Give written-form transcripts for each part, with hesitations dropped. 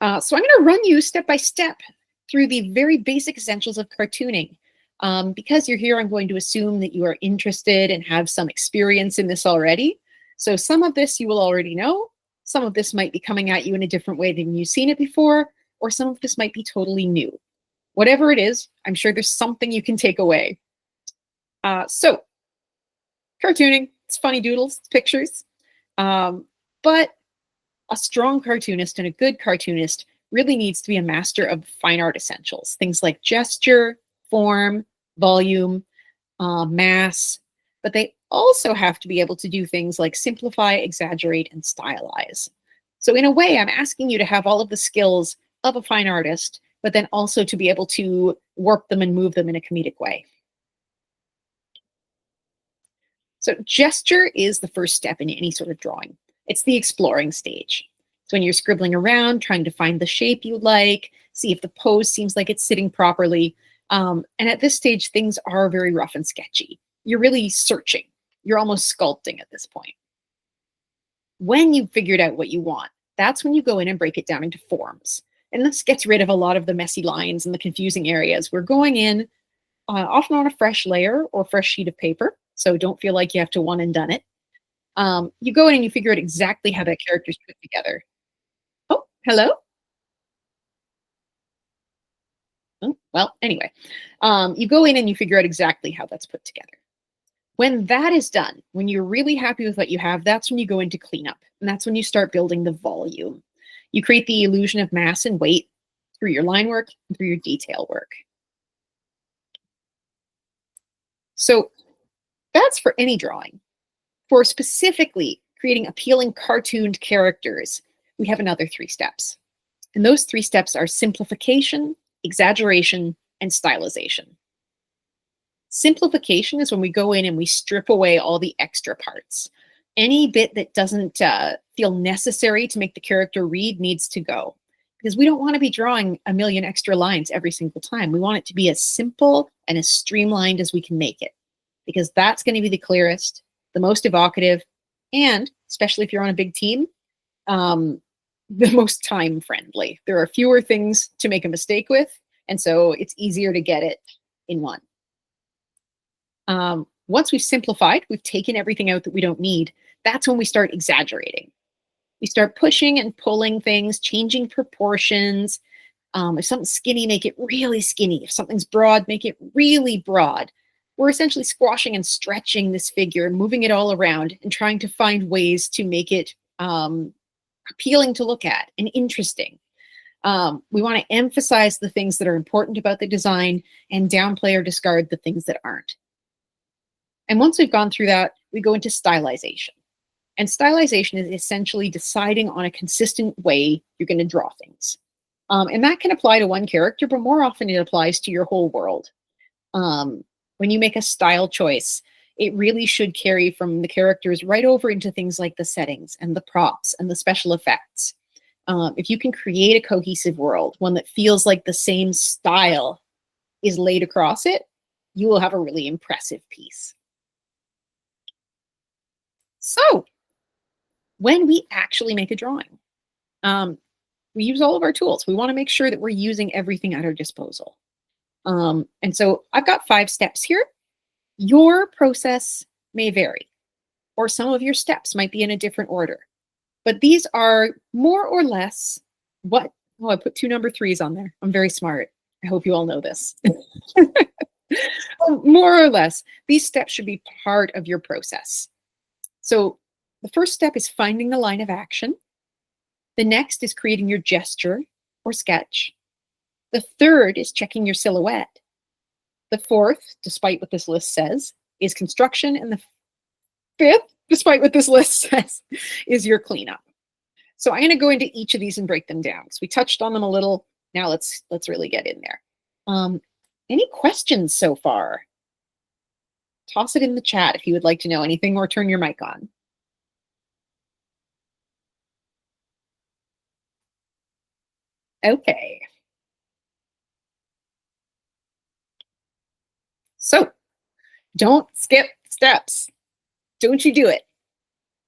So I'm going to run you step by step through the very basic essentials of cartooning. Because you're here, I'm going to assume that you are interested and have some experience in this already. So some of this you will already know. Some of this might be coming at you in a different way than you've seen it before, or some of this might be totally new. Whatever it is, I'm sure there's something you can take away. So cartooning, it's funny doodles, it's pictures. But a strong cartoonist and a good cartoonist really needs to be a master of fine art essentials. Things like gesture, form, volume, mass, but they also have to be able to do things like simplify, exaggerate, and stylize. So in a way, I'm asking you to have all of the skills of a fine artist, but then also to be able to warp them and move them in a comedic way. So gesture is the first step in any sort of drawing. It's the exploring stage. So when you're scribbling around, trying to find the shape you like, see if the pose seems like it's sitting properly. And at this stage, things are very rough and sketchy. You're really searching. You're almost sculpting at this point. When you've figured out what you want, that's when you go in and break it down into forms. And this gets rid of a lot of the messy lines and the confusing areas. We're going in often on a fresh layer or fresh sheet of paper. So don't feel like you have to one and done it. You go in and you figure out exactly how that character's put together. Oh, hello? Oh, well, anyway, you go in and you figure out exactly how that's put together. When that is done, when you're really happy with what you have, that's when you go into cleanup. And that's when you start building the volume. You create the illusion of mass and weight through your line work and through your detail work. So that's for any drawing. For specifically creating appealing cartooned characters, we have another 3 steps. And those 3 steps are simplification, exaggeration, and stylization. Simplification is when we go in and we strip away all the extra parts. Any bit that doesn't feel necessary to make the character read needs to go. Because we don't want to be drawing a million extra lines every single time. We want it to be as simple and as streamlined as we can make it. Because that's going to be the clearest, the most evocative, and especially if you're on a big team, the most time friendly. There are fewer things to make a mistake with, and so it's easier to get it in one. Once we've simplified, we've taken everything out that we don't need, that's when we start exaggerating. We start pushing and pulling things, changing proportions. If something's skinny, make it really skinny. If something's broad, make it really broad. We're essentially squashing and stretching this figure, moving it all around and trying to find ways to make it appealing to look at and interesting. We want to emphasize the things that are important about the design and downplay or discard the things that aren't. And once we've gone through that, we go into stylization. And stylization is essentially deciding on a consistent way you're going to draw things. And that can apply to one character, but more often it applies to your whole world. When you make a style choice, it really should carry from the characters right over into things like the settings and the props and the special effects. If you can create a cohesive world, one that feels like the same style is laid across it, you will have a really impressive piece. So when we actually make a drawing, we use all of our tools. We want to make sure that we're using everything at our disposal. And so I've got 5 steps here. Your process may vary, or some of your steps might be in a different order. But these are more or less what, oh, I put 2 number 3s on there. I'm very smart. I hope you all know this. More or less, these steps should be part of your process. So the first step is finding the line of action. The next is creating your gesture or sketch. The third is checking your silhouette. The fourth, despite what this list says, is construction. And the fifth, despite what this list says, is your cleanup. So I'm going to go into each of these and break them down. So we touched on them a little. Now let's really get in there. Any questions so far? Toss it in the chat if you would like to know anything, or turn your mic on. Okay. So don't skip steps. Don't you do it.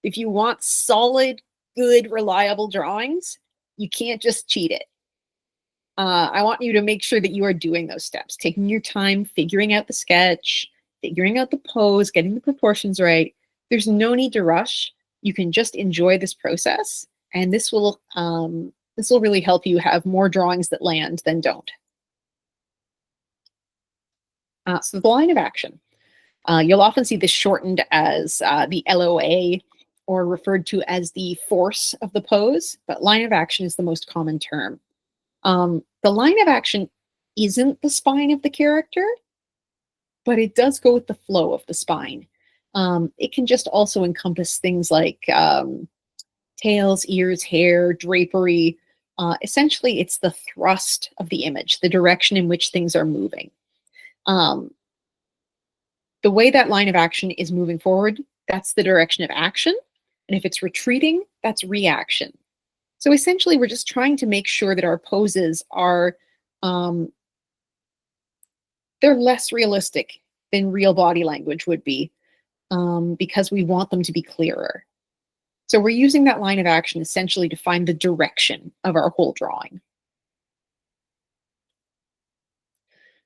If you want solid, good, reliable drawings, You can't just cheat it. I want you to make sure that you are doing those steps, taking your time, figuring out the sketch, figuring out the pose, getting the proportions right. There's no need to rush. You can just enjoy this process, and this will really help you have more drawings that land than don't. So the line of action. You'll often see this shortened as the LOA or referred to as the force of the pose, but line of action is the most common term. The line of action isn't the spine of the character, but it does go with the flow of the spine. It can just also encompass things like tails, ears, hair, drapery. Essentially, it's the thrust of the image, the direction in which things are moving. Um, the way that line of action is moving forward, that's the direction of action. And if it's retreating, that's reaction. So essentially, we're just trying to make sure that our poses are um, they're less realistic than real body language would be, because we want them to be clearer. So we're using that line of action essentially to find the direction of our whole drawing.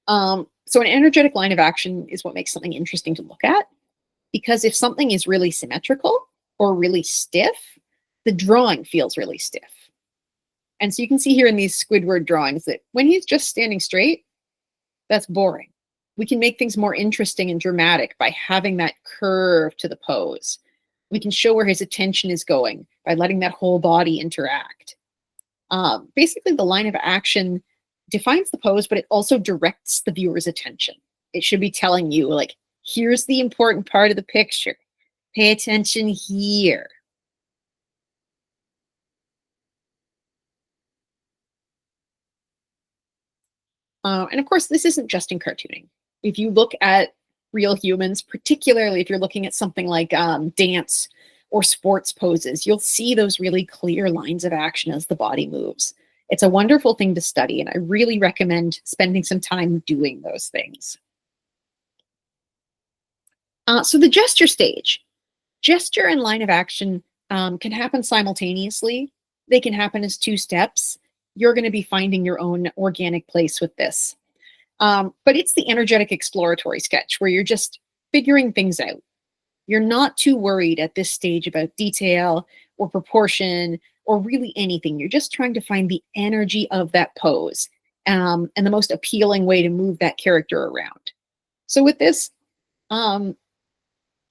So an energetic line of action is what makes something interesting to look at, because if something is really symmetrical or really stiff, the drawing feels really stiff. And so you can see here in these Squidward drawings that when he's just standing straight, that's boring. We can make things more interesting and dramatic by having that curve to the pose. We can show where his attention is going by letting that whole body interact. Basically, the line of action defines the pose, but it also directs the viewer's attention. It should be telling you, like, here's the important part of the picture. Pay attention here. And of course, this isn't just in cartooning. If you look at real humans, particularly if you're looking at something like dance or sports poses, you'll see those really clear lines of action as the body moves. It's a wonderful thing to study, and I really recommend spending some time doing those things. So the gesture stage. Gesture and line of action can happen simultaneously. They can happen as two steps. You're going to be finding your own organic place with this. But it's the energetic exploratory sketch where you're just figuring things out. You're not too worried at this stage about detail or proportion or really anything. You're just trying to find the energy of that pose, and the most appealing way to move that character around. So with this, um,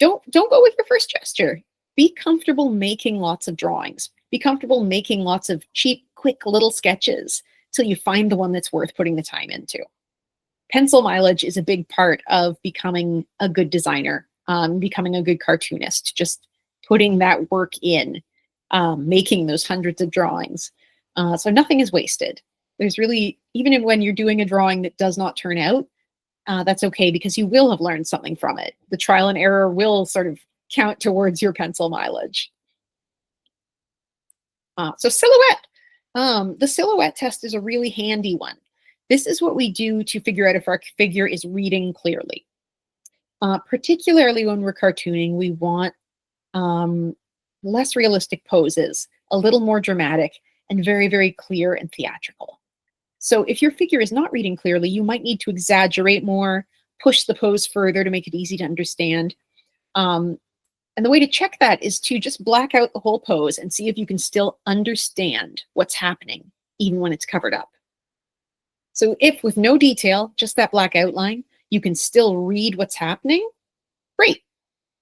don't go with your first gesture. Be comfortable making lots of drawings. Be comfortable making lots of cheap, quick little sketches till you find the one that's worth putting the time into. Pencil mileage is a big part of becoming a good designer, becoming a good cartoonist, just putting that work in, making those hundreds of drawings. So nothing is wasted. There's really, even when you're doing a drawing that does not turn out, that's okay, because you will have learned something from it. The trial and error will sort of count towards your pencil mileage. So silhouette. The silhouette test is a really handy one. This is what we do to figure out if our figure is reading clearly. Particularly when we're cartooning, we want less realistic poses, a little more dramatic, and very, very clear and theatrical. So if your figure is not reading clearly, you might need to exaggerate more, push the pose further to make it easy to understand. And the way to check that is to just black out the whole pose and see if you can still understand what's happening, even when it's covered up. So if with no detail, just that black outline, you can still read what's happening, great.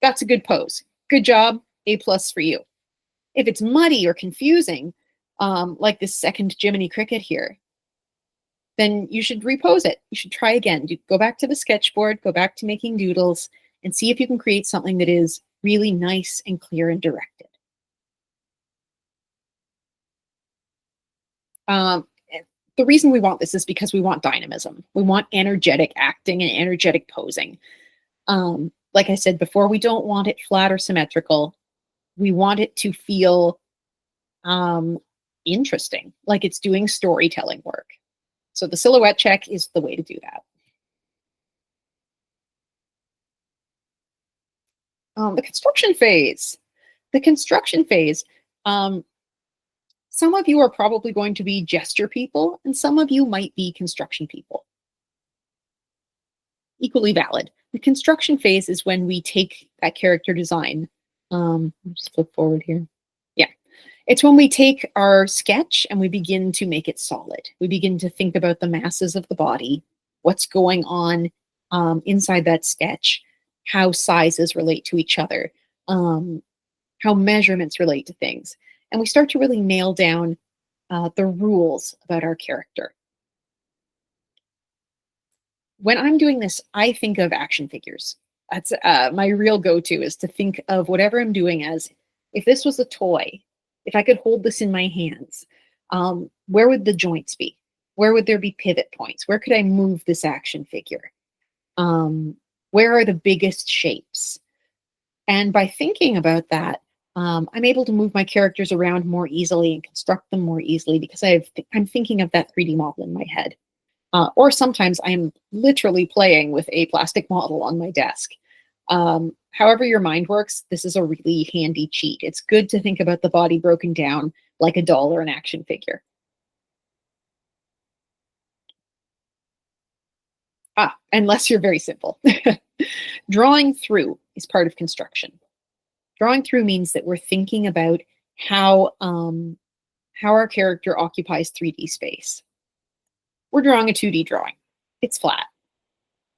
That's a good pose. Good job. A+ for you. If it's muddy or confusing, like this second Jiminy Cricket here, then you should repose it. You should try again. Go back to the sketchboard, go back to making doodles, and see if you can create something that is really nice and clear and directed. The reason we want this is because we want dynamism. We want energetic acting and energetic posing. Like I said before, we don't want it flat or symmetrical. We want it to feel interesting, like it's doing storytelling work. So the silhouette check is the way to do that. The construction phase. The construction phase. Some of you are probably going to be gesture people, and some of you might be construction people. Equally valid. The construction phase is when we take that character design. Just flip forward here. Yeah. It's when we take our sketch and we begin to make it solid. We begin to think about the masses of the body, what's going on inside that sketch, how sizes relate to each other, um, how measurements relate to things. And we start to really nail down the rules about our character. When I'm doing this, I think of action figures. That's my real go-to, is to think of whatever I'm doing as, if this was a toy, if I could hold this in my hands, where would the joints be? Where would there be pivot points? Where could I move this action figure? Where are the biggest shapes? And by thinking about that, I'm able to move my characters around more easily and construct them more easily because I'm thinking of that 3D model in my head. Or sometimes I'm literally playing with a plastic model on my desk. However your mind works, this is a really handy cheat. It's good to think about the body broken down like a doll or an action figure. Unless you're very simple. Drawing through is part of construction. Drawing through means that we're thinking about how our character occupies 3D space. We're drawing a 2D drawing. It's flat.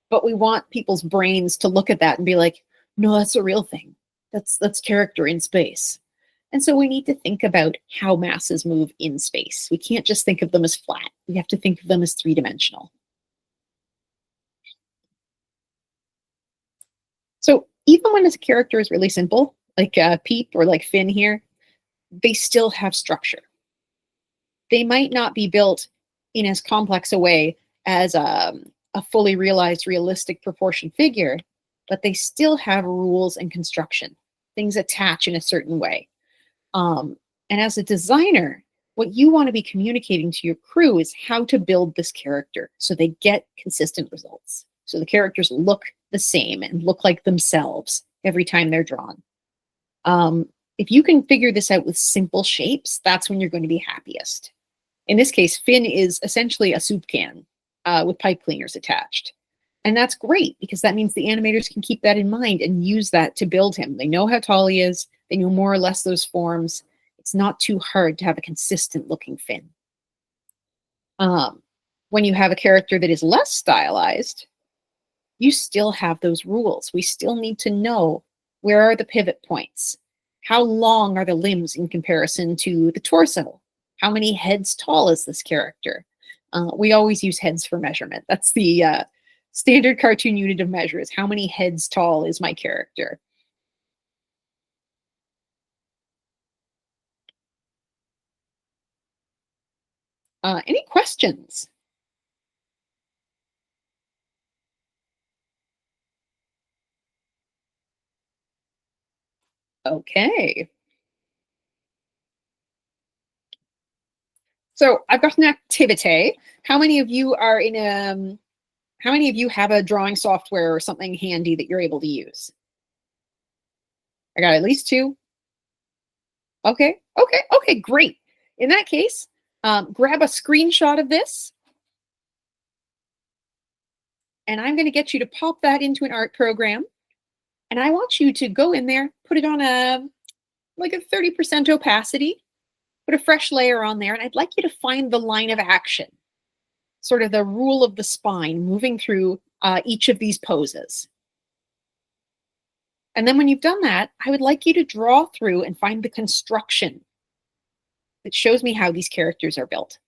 But we want people's brains to look at that and be like, no, that's a real thing. That's character in space. And so we need to think about how masses move in space. We can't just think of them as flat. We have to think of them as three-dimensional. So even when a character is really simple, like Peep or like Finn here, they still have structure. They might not be built in as complex a way as a fully realized realistic proportion figure, but they still have rules and construction. Things attach in a certain way. And as a designer, what you want to be communicating to your crew is how to build this character so they get consistent results. So the characters look the same and look like themselves every time they're drawn. If you can figure this out with simple shapes, that's when you're going to be happiest. In this case, Finn is essentially a soup can with pipe cleaners attached. And that's great because that means the animators can keep that in mind and use that to build him. They know how tall he is. They know more or less those forms. It's not too hard to have a consistent looking Finn. When you have a character that is less stylized, you still have those rules. We still need to know, where are the pivot points? How long are the limbs in comparison to the torso? How many heads tall is this character? We always use heads for measurement. That's the standard cartoon unit of measure, is how many heads tall is my character. Any questions? Okay. So I've got an activity. How many of you are in how many of you have a drawing software or something handy that you're able to use? I got at least two. Okay, great. In that case, grab a screenshot of this, and I'm going to get you to pop that into an art program. And I want you to go in there, put it on a 30% opacity, put a fresh layer on there, and I'd like you to find the line of action, sort of the rule of the spine moving through each of these poses. And then when you've done that, I would like you to draw through and find the construction that shows me how these characters are built.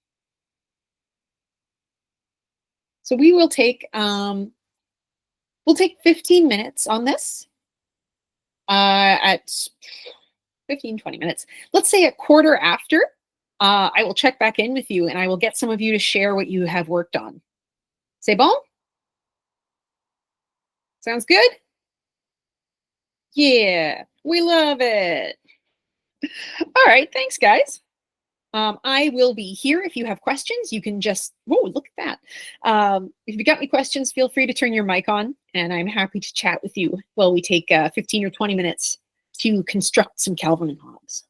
So we will take 15 minutes on this at 15, 20 minutes. Let's say a quarter after, I will check back in with you and I will get some of you to share what you have worked on. C'est bon? Sounds good? Yeah, we love it. All right, thanks, guys. I will be here if you have questions. You can just, whoa, look at that. If you've got any questions, feel free to turn your mic on, and I'm happy to chat with you while we take 15 or 20 minutes to construct some Calvin and Hobbes.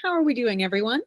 How are we doing, everyone?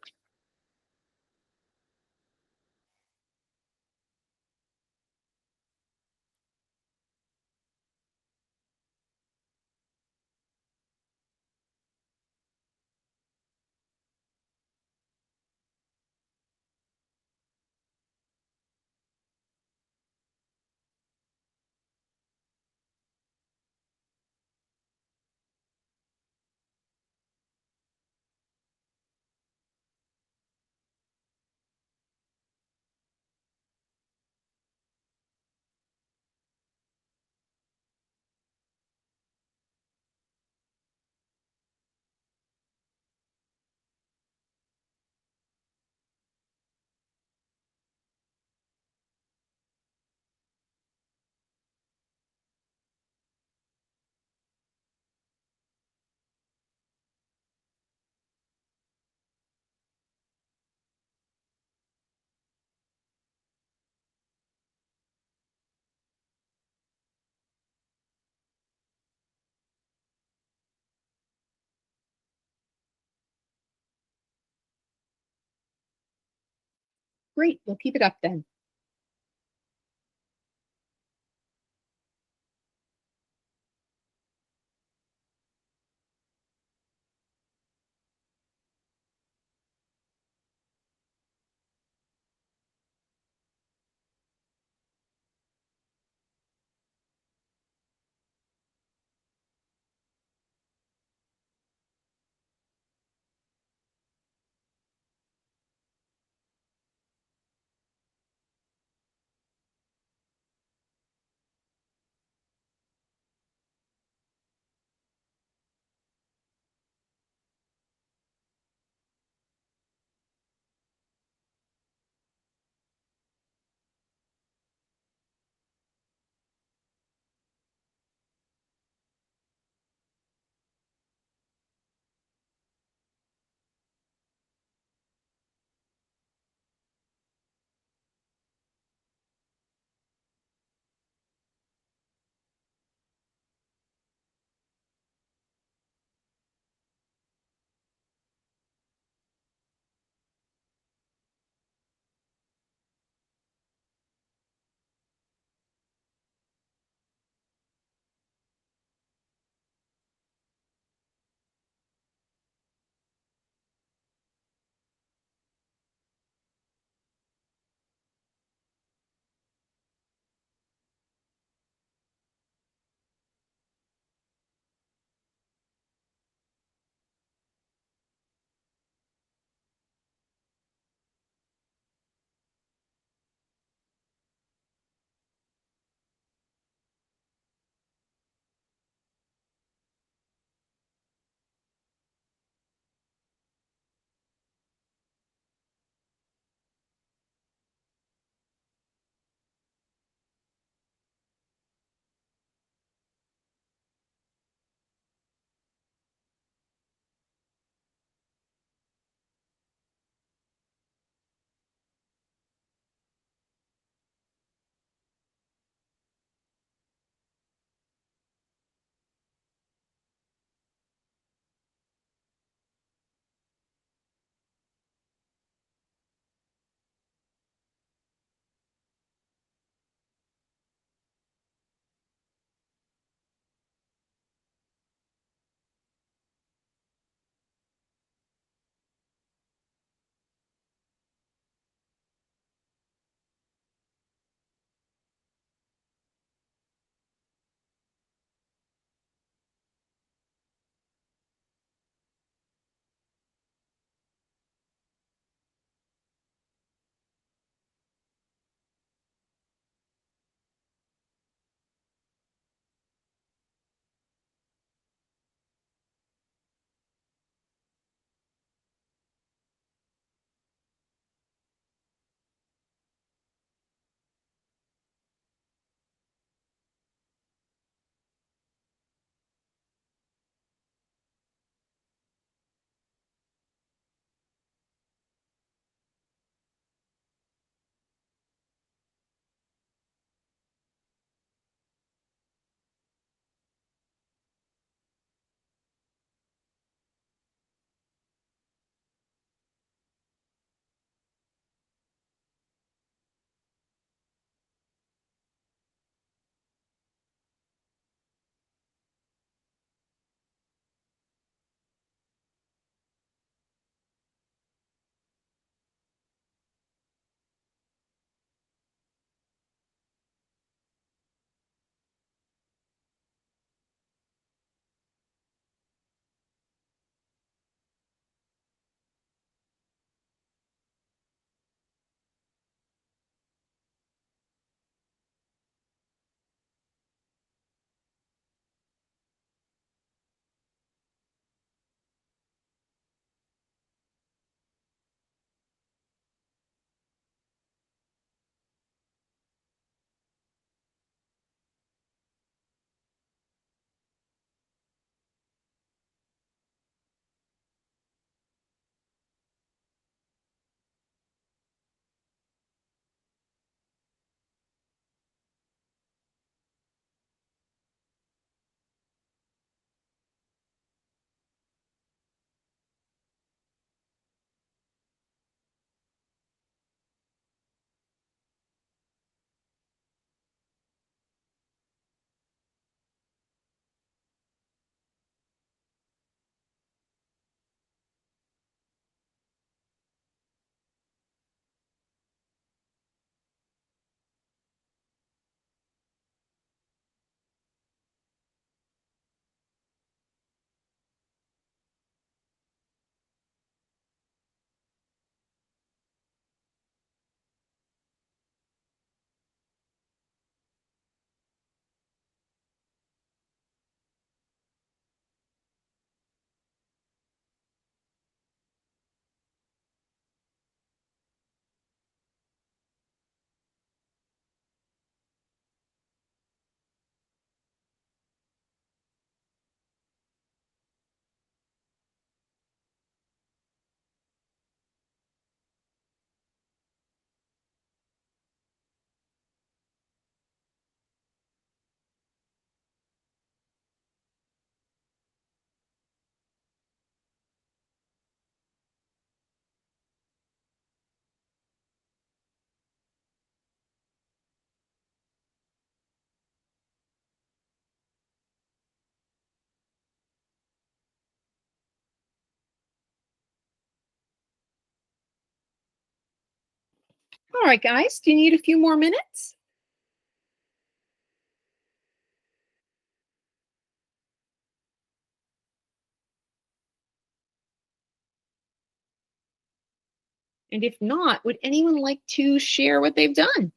Great. We'll keep it up then. All right, guys, do you need a few more minutes? And if not, would anyone like to share what they've done?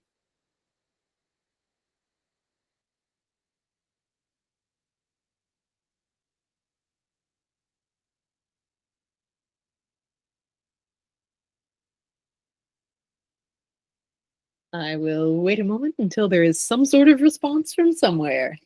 I will wait a moment until there is some sort of response from somewhere.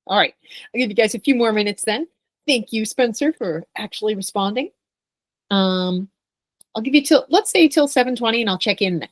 All right, I'll give you guys a few more minutes then. Thank you, Spencer, for actually responding. Um, I'll give you till let's say till 7:20, and I'll check in then.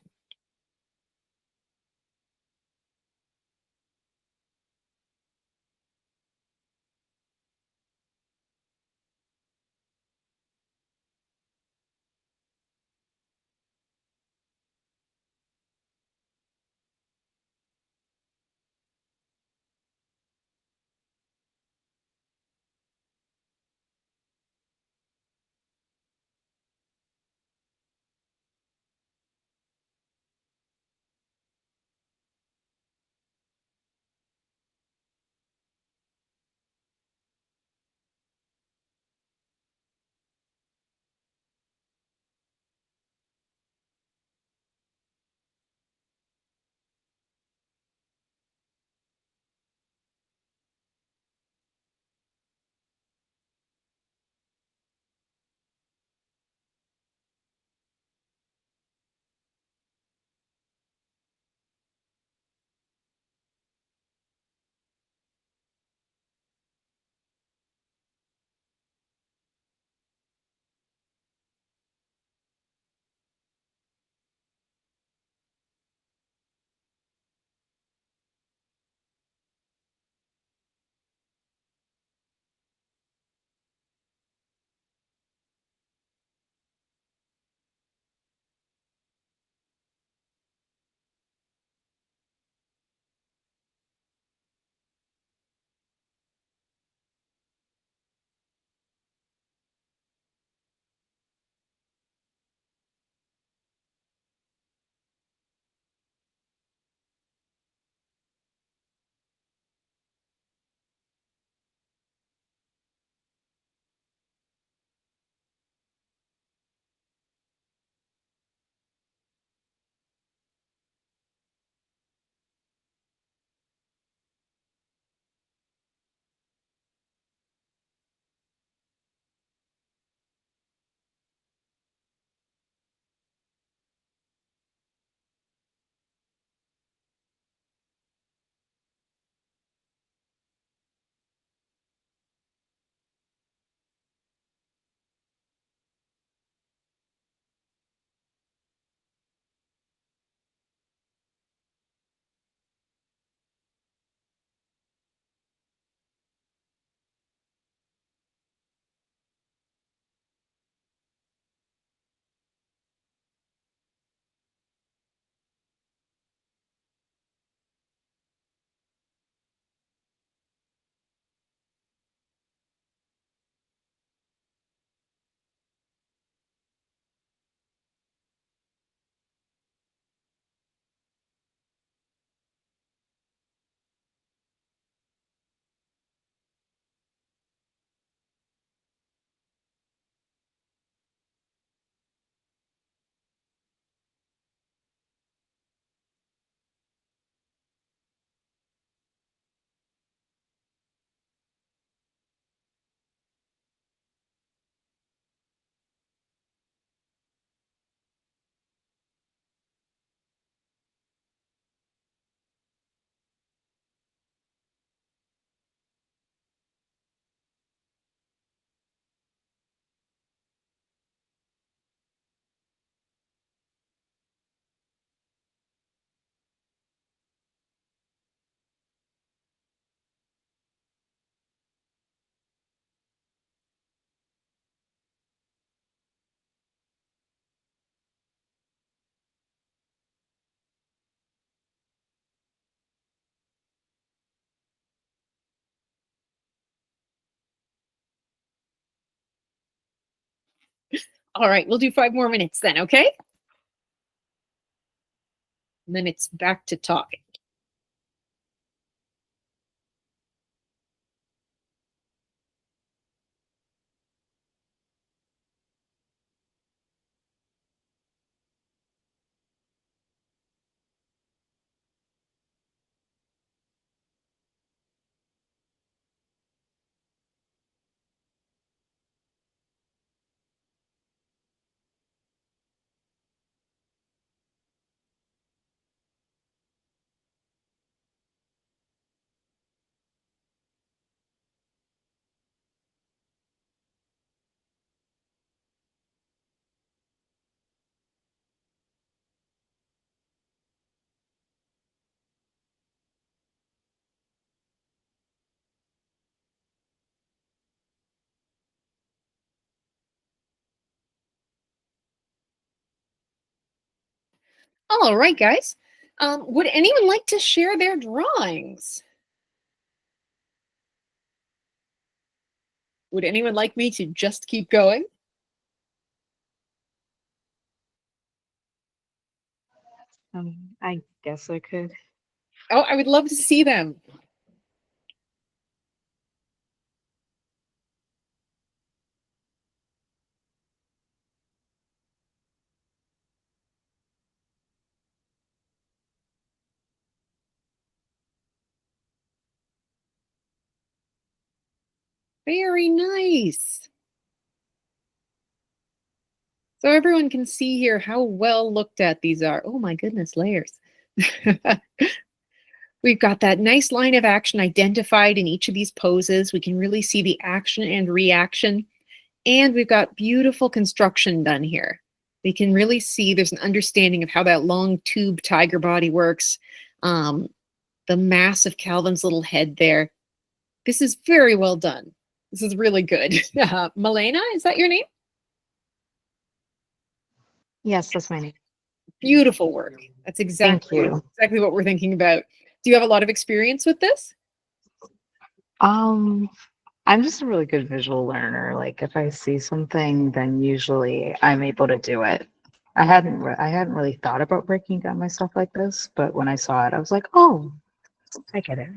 All right, we'll do 5 more minutes then, okay? And then it's back to talking. All right, guys. Would anyone like to share their drawings? Would anyone like me to just keep going? I guess I could. Oh, I would love to see them. Very nice. So everyone can see here how well looked at these are. Oh my goodness, layers. We've got that nice line of action identified in each of these poses. We can really see the action and reaction. And we've got beautiful construction done here. We can really see there's an understanding of how that long tube tiger body works. The mass of Calvin's little head there. This is very well done. This is really good. Milena, is that your name? Yes, that's my name. Beautiful work. That's Thank exactly you. exactly what we're thinking about. Do you have a lot of experience with this? Um, I'm just a really good visual learner. Like if I see something, then usually I'm able to do it. I hadn't really thought about breaking down my stuff like this, but when I saw it, I was like, oh, I get it.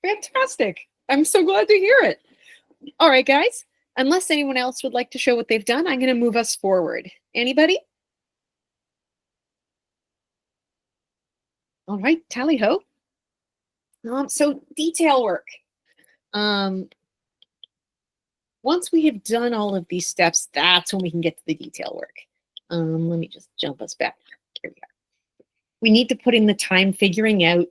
Fantastic. I'm so glad to hear it. All right, guys. Unless anyone else would like to show what they've done, I'm going to move us forward. Anybody? All right, tally ho. So detail work. Um, once we have done all of these steps, that's when we can get to the detail work. Let me just jump us back. Here we are. We need to put in the time figuring out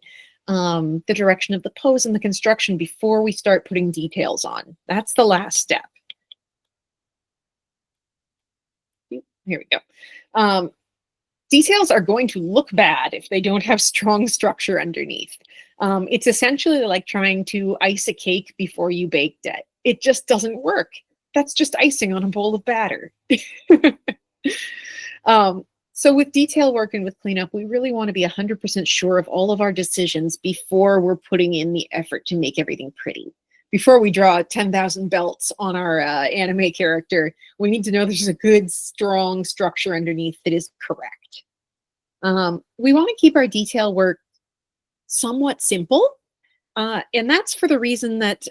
the direction of the pose and the construction before we start putting details on. That's the last step. Here we go. Details are going to look bad if they don't have strong structure underneath. It's essentially like trying to ice a cake before you baked it. It just doesn't work. That's just icing on a bowl of batter. So with detail work and with cleanup, we really want to be 100% sure of all of our decisions before we're putting in the effort to make everything pretty. Before we draw 10,000 belts on our anime character, we need to know there's a good, strong structure underneath that is correct. We want to keep our detail work somewhat simple, and that's for the reason that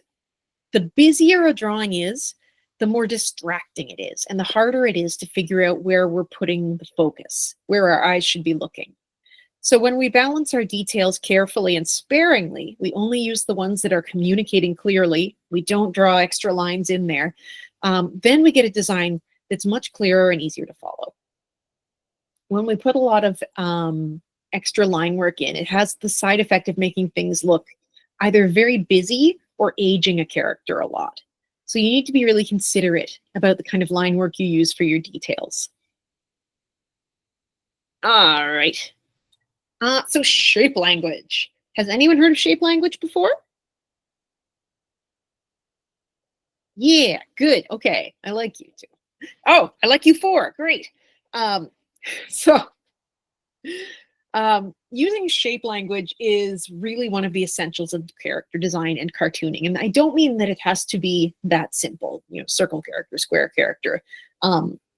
the busier a drawing is, the more distracting it is, and the harder it is to figure out where we're putting the focus, where our eyes should be looking. So when we balance our details carefully and sparingly, we only use the ones that are communicating clearly. We don't draw extra lines in there. Then we get a design that's much clearer and easier to follow. When we put a lot of extra line work in, it has the side effect of making things look either very busy or aging a character a lot. So you need to be really considerate about the kind of line work you use for your details. All right. So shape language. Has anyone heard of shape language before? Yeah, good. Okay, I like you too. Oh, I like you four. Great. Um, so using shape language is really one of the essentials of character design and cartooning. And I don't mean that it has to be that simple, you know, circle character, square character.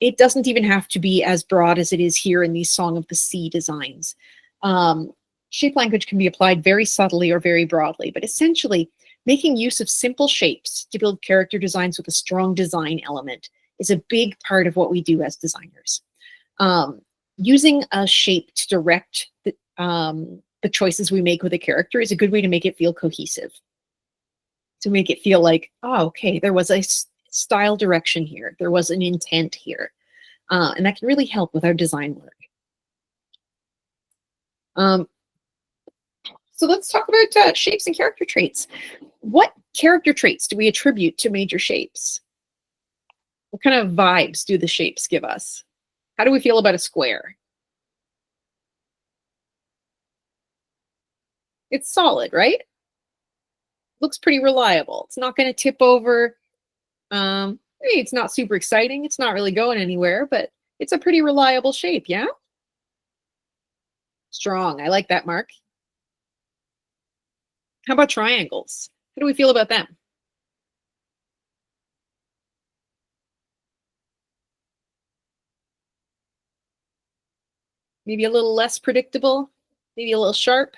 It doesn't even have to be as broad as it is here in these Song of the Sea designs. Um, Shape language can be applied very subtly or very broadly, but essentially making use of simple shapes to build character designs with a strong design element is a big part of what we do as designers. Using a shape to direct the choices we make with a character is a good way to make it feel cohesive. To make it feel like, oh, okay, there was a style direction here. There was an intent here. And that can really help with our design work. So let's talk about shapes and character traits. What character traits do we attribute to major shapes? What kind of vibes do the shapes give us? How do we feel about a square? It's solid, right? Looks pretty reliable. It's not going to tip over. Hey, it's not super exciting. It's not really going anywhere, but it's a pretty reliable shape, yeah? Strong. I like that, Mark. How about triangles? How do we feel about them? Maybe a little less predictable, maybe a little sharp.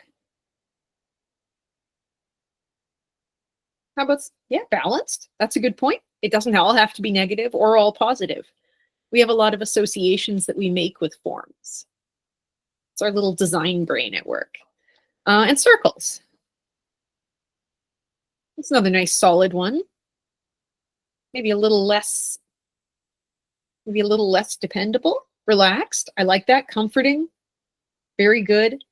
How about, yeah, balanced? That's a good point. It doesn't all have to be negative or all positive. We have a lot of associations that we make with forms. It's our little design brain at work. And circles. It's another nice solid one. Maybe a little less dependable, relaxed. I like that. Comforting. Very good.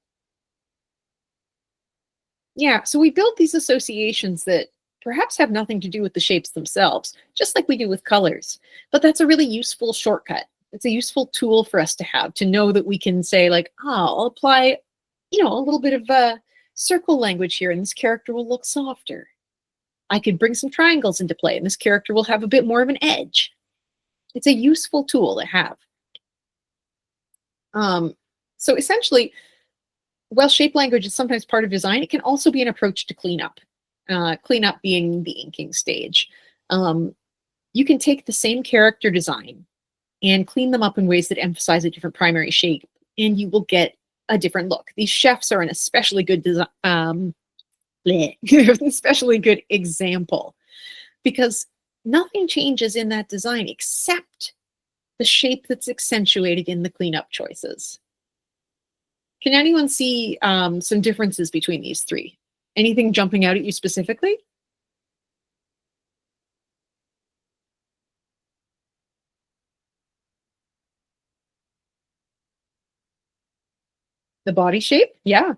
Yeah, so we build these associations that perhaps have nothing to do with the shapes themselves, just like we do with colors. But that's a really useful shortcut. It's a useful tool for us to have, to know that we can say like, oh, I'll apply, a little bit of circle language here and this character will look softer. I could bring some triangles into play and this character will have a bit more of an edge. It's a useful tool to have. So essentially, while shape language is sometimes part of design, it can also be an approach to cleanup. Cleanup being the inking stage. You can take the same character design and clean them up in ways that emphasize a different primary shape, and you will get a different look. These chefs are an especially good especially good example, because nothing changes in that design except the shape that's accentuated in the cleanup choices. Can anyone see some differences between these three? Anything jumping out at you specifically? The body shape? Yeah.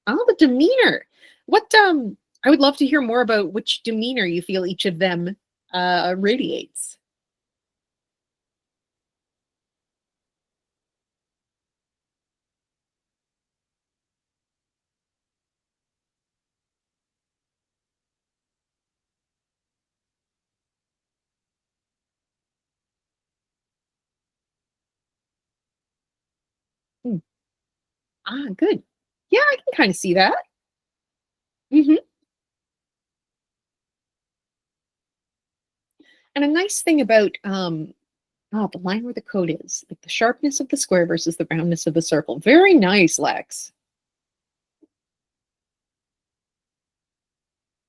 Oh, the demeanor. What I would love to hear more about which demeanor you feel each of them radiates. Hmm. Good. Yeah, I can kind of see that. Hmm. And a nice thing about the line where the code is, like the sharpness of the square versus the roundness of the circle. Very nice, Lex.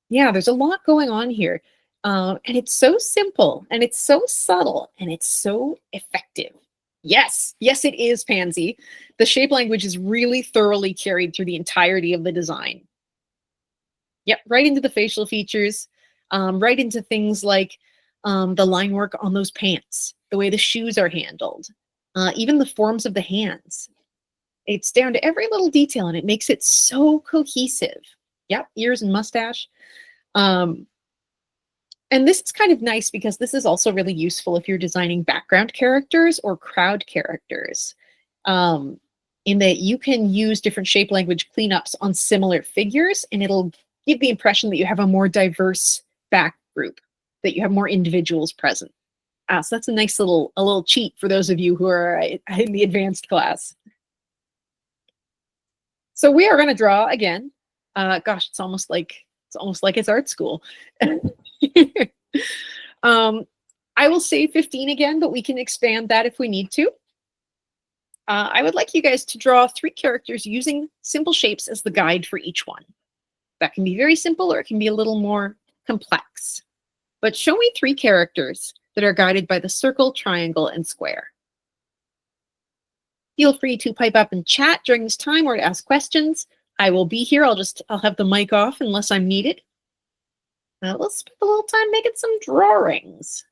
Yeah, there's a lot going on here. And it's so simple and it's so subtle and it's so effective. Yes, yes, it is, Pansy. The shape language is really thoroughly carried through the entirety of the design. Yep, right into the facial features, right into things like the line work on those pants, the way the shoes are handled, even the forms of the hands. It's down to every little detail and it makes it so cohesive. Yep, ears and mustache. Um, and this is kind of nice because this is also really useful if you're designing background characters or crowd characters, in that you can use different shape language cleanups on similar figures, and it'll give the impression that you have a more diverse back group, that you have more individuals present. So that's a nice little cheat for those of you who are in the advanced class. So we are going to draw again. Gosh, it's almost like it's art school. um, I will say 15 again, but we can expand that if we need to. I would like you guys to draw 3 characters using simple shapes as the guide for each one. That can be very simple or it can be a little more complex. But show me 3 characters that are guided by the circle, triangle, and square. Feel free to pipe up and chat during this time or to ask questions. I will be here. I'll have the mic off unless I'm needed. Now let's spend a little time making some drawings.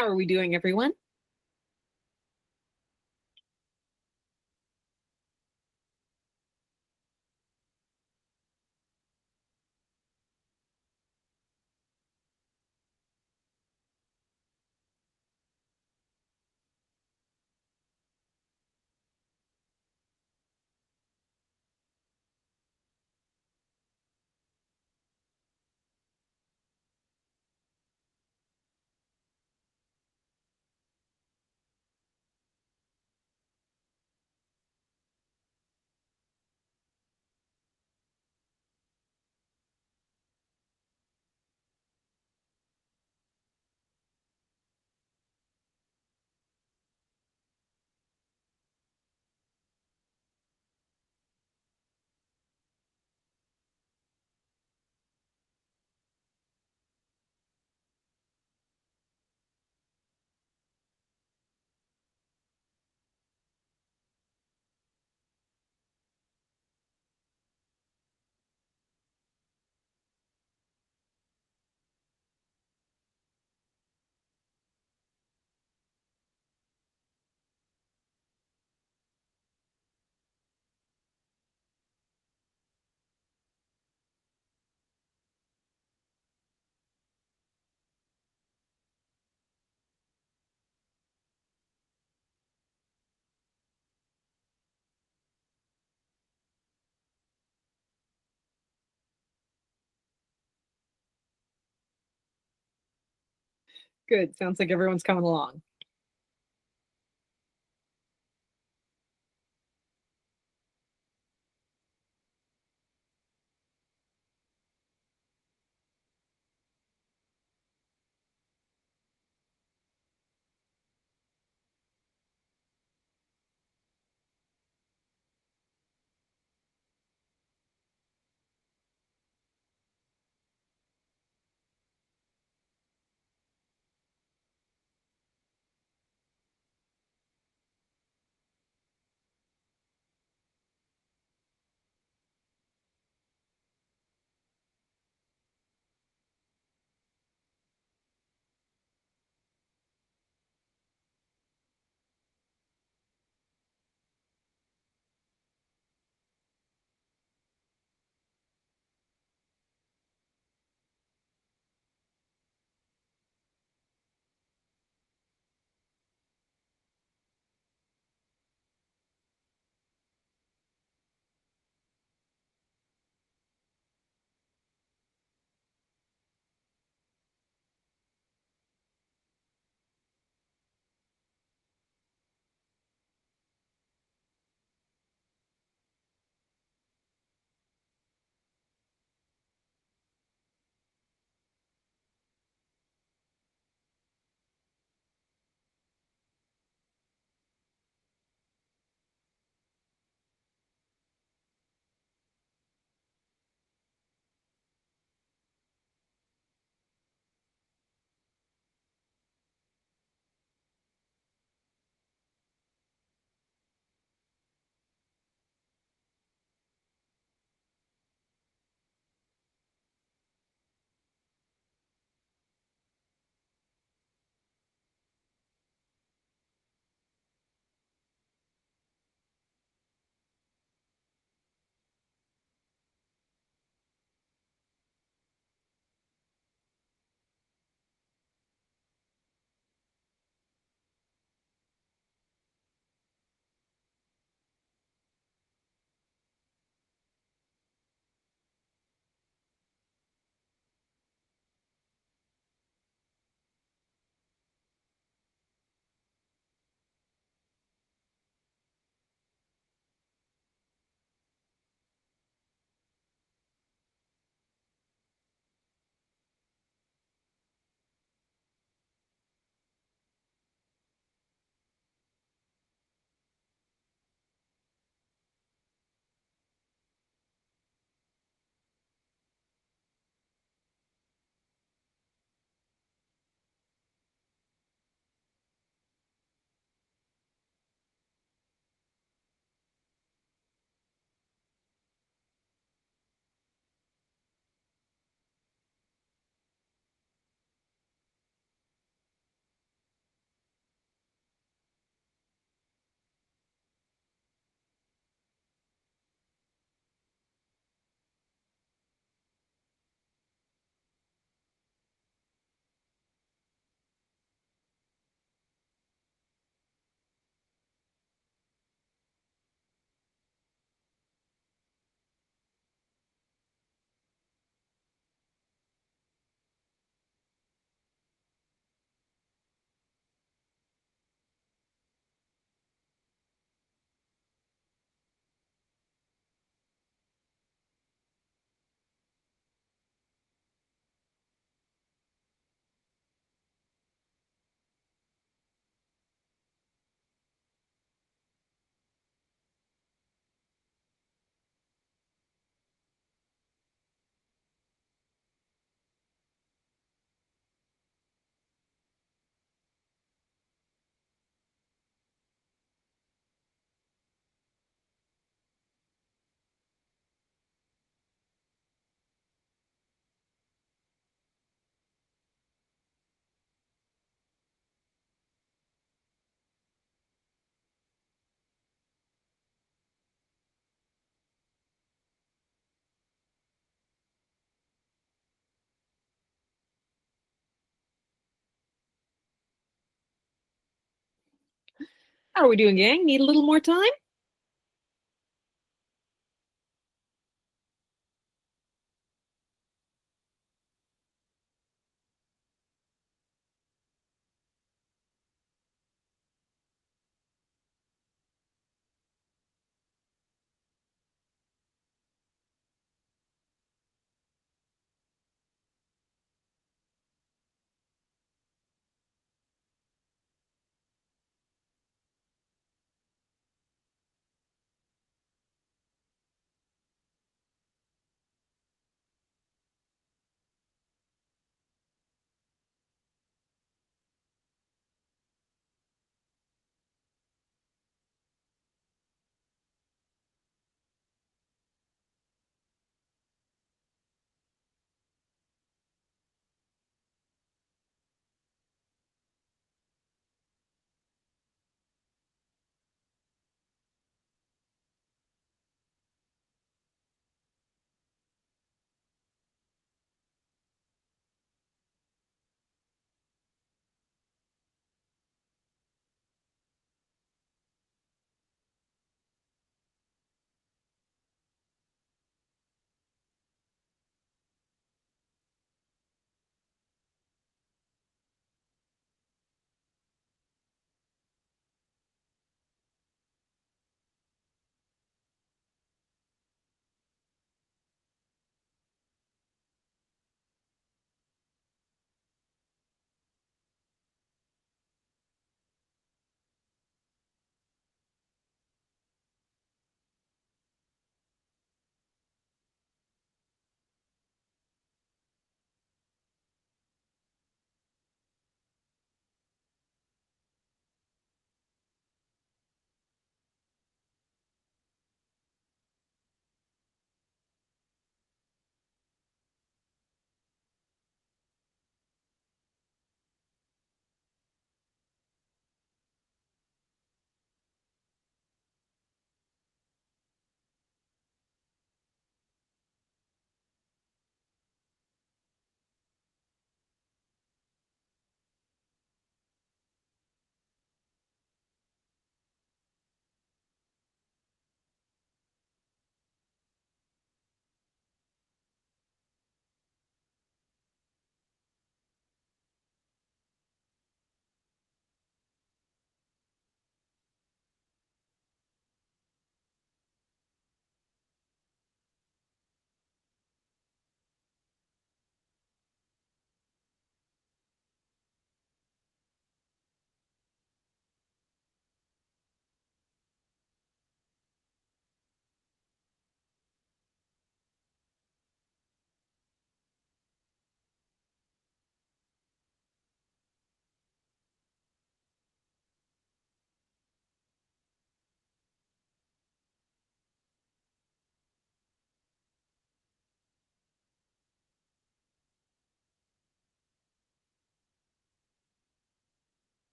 How are we doing, everyone? Good. Sounds like everyone's coming along. How are we doing, gang? Need a little more time?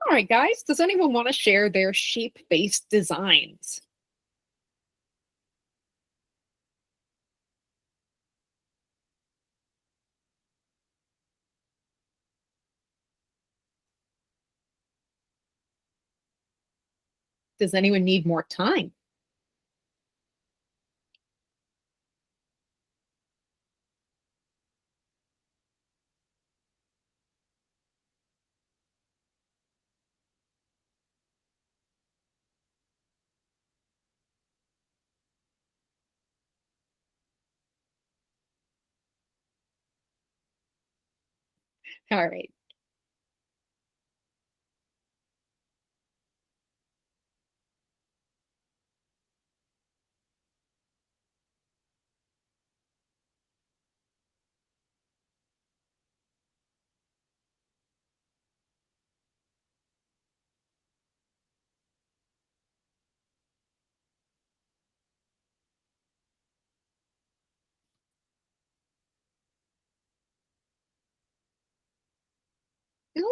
All right, guys, does anyone want to share their shape-based designs? Does anyone need more time? All right.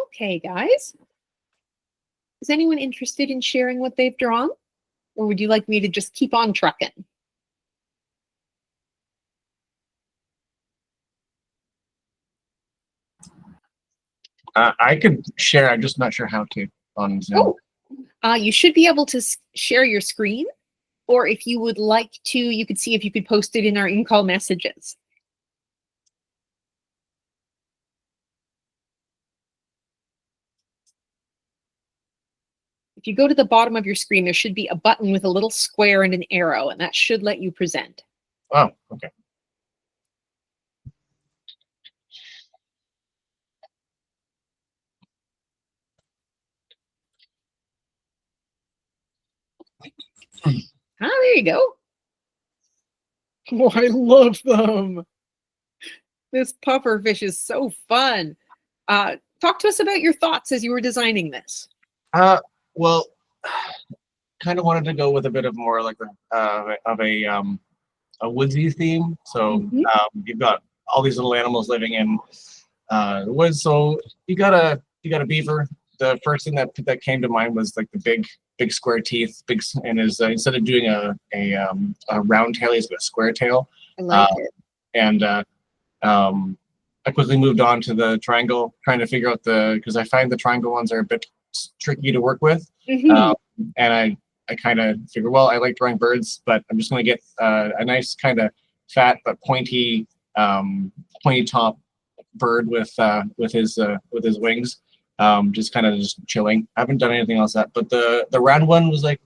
Okay, guys. Is anyone interested in sharing what they've drawn? Or would you like me to just keep on trucking? I could share. I'm just not sure how to on Zoom. You should be able to share your screen, or if you would like to, you could see if you could post it in our in-call messages. If you go to the bottom of your screen, there should be a button with a little square and an arrow, and that should let you present. Oh, okay. There you go. Oh, I love them. This puffer fish is so fun. Talk to us about your thoughts as you were designing this. Well, kind of wanted to go with a bit of more like a woodsy theme. So you've got all these little animals living in the woods. So you got a beaver. The first thing that came to mind was like the big square teeth, and is instead of doing a round tail, he's got a square tail. I like it. And I quickly moved on to the triangle, trying to figure out because I find the triangle ones are a bit tricky to work with. And I kind of figure, well, I like drawing birds, but I'm just going to get a nice kind of fat but pointy top bird with his wings, just kind of just chilling. I haven't done anything else that, but the round one was like,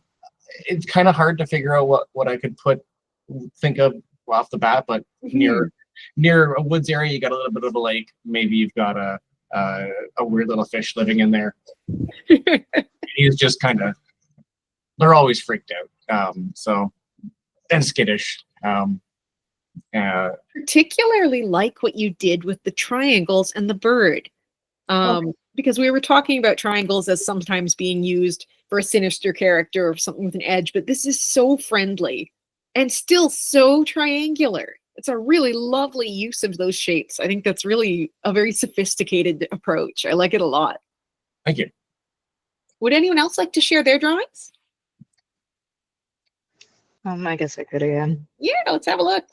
it's kind of hard to figure out what I could think of off the bat, but near a woods area, you got a little bit of a lake. Maybe you've got a weird little fish living in there. He's just kind of, they're always freaked out. And skittish. Particularly like what you did with the triangles and the bird. Because we were talking about triangles as sometimes being used for a sinister character or something with an edge, but this is so friendly and still so triangular. It's a really lovely use of those shapes. I think that's really a very sophisticated approach. I like it a lot. Thank you. Would anyone else like to share their drawings? I guess I could again. Yeah, let's have a look.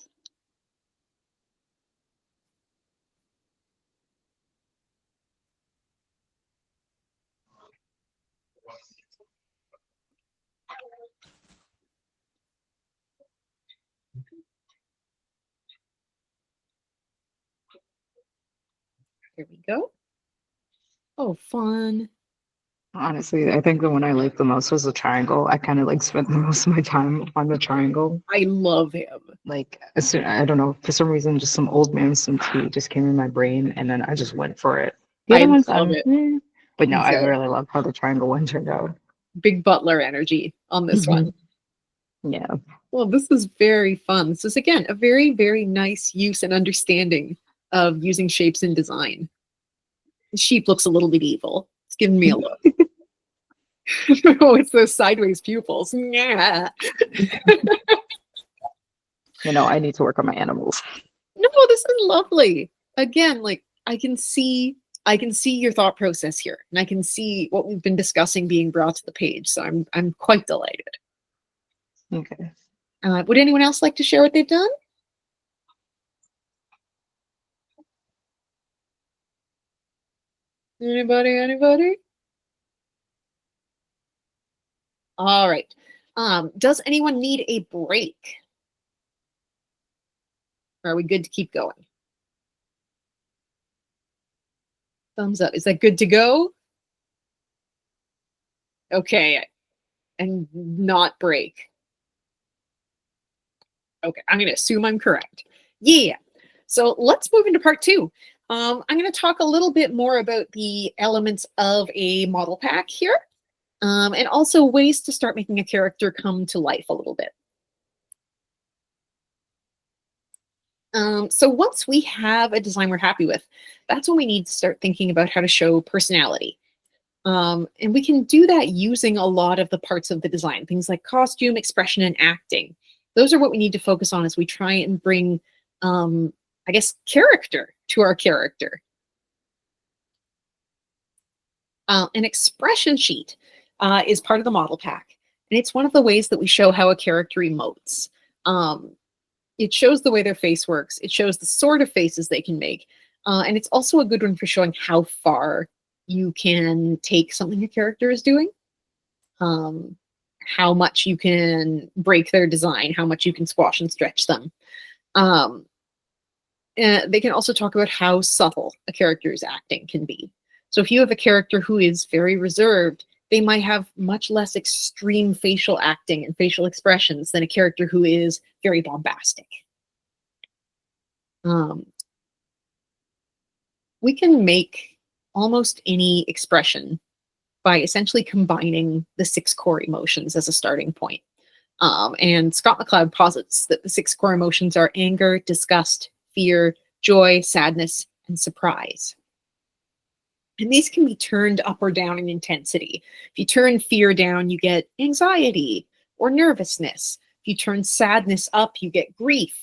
Here we go. Oh, fun. Honestly, I think the one I liked the most was the triangle. I kind of like spent the most of my time on the triangle. I love him. Like, I don't know, for some reason, just some old man, some tea just came in my brain, and then I just went for it. The other ones, love it. But no, I So, really love how the triangle one turned out. Big Butler energy on this one. Yeah. Well, this is very fun. This is, again, a very, very nice use and understanding of using shapes in design. The sheep looks a little bit evil. It's giving me a look. Oh, it's those sideways pupils. Yeah. I need to work on my animals. No, this is lovely. Again, like I can see I can see your thought process here, and I can see what we've been discussing being brought to the page. So I'm quite delighted. Okay. Would anyone else like to share what they've done? Anybody? Anybody? All right. Does anyone need a break? Or are we good to keep going? Thumbs up. Is that good to go? Okay. And not break. Okay, I'm going to assume I'm correct. Yeah. So let's move into part 2. I'm going to talk a little bit more about the elements of a model pack here, and also ways to start making a character come to life a little bit. So once we have a design we're happy with, that's when we need to start thinking about how to show personality. And we can do that using a lot of the parts of the design, things like costume, expression, and acting. Those are what we need to focus on as we try and bring, I guess, character to our character. An expression sheet is part of the model pack, and it's one of the ways that we show how a character emotes. It shows the way their face works. It shows the sort of faces they can make. And it's also a good one for showing how far you can take something a character is doing, how much you can break their design, how much you can squash and stretch them. They can also talk about how subtle a character's acting can be. So if you have a character who is very reserved, they might have much less extreme facial acting and facial expressions than a character who is very bombastic. We can make almost any expression by essentially combining the 6 core emotions as a starting point. And Scott McCloud posits that the 6 core emotions are anger, disgust, fear, joy, sadness, and surprise. And these can be turned up or down in intensity. If you turn fear down, you get anxiety or nervousness. If you turn sadness up, you get grief.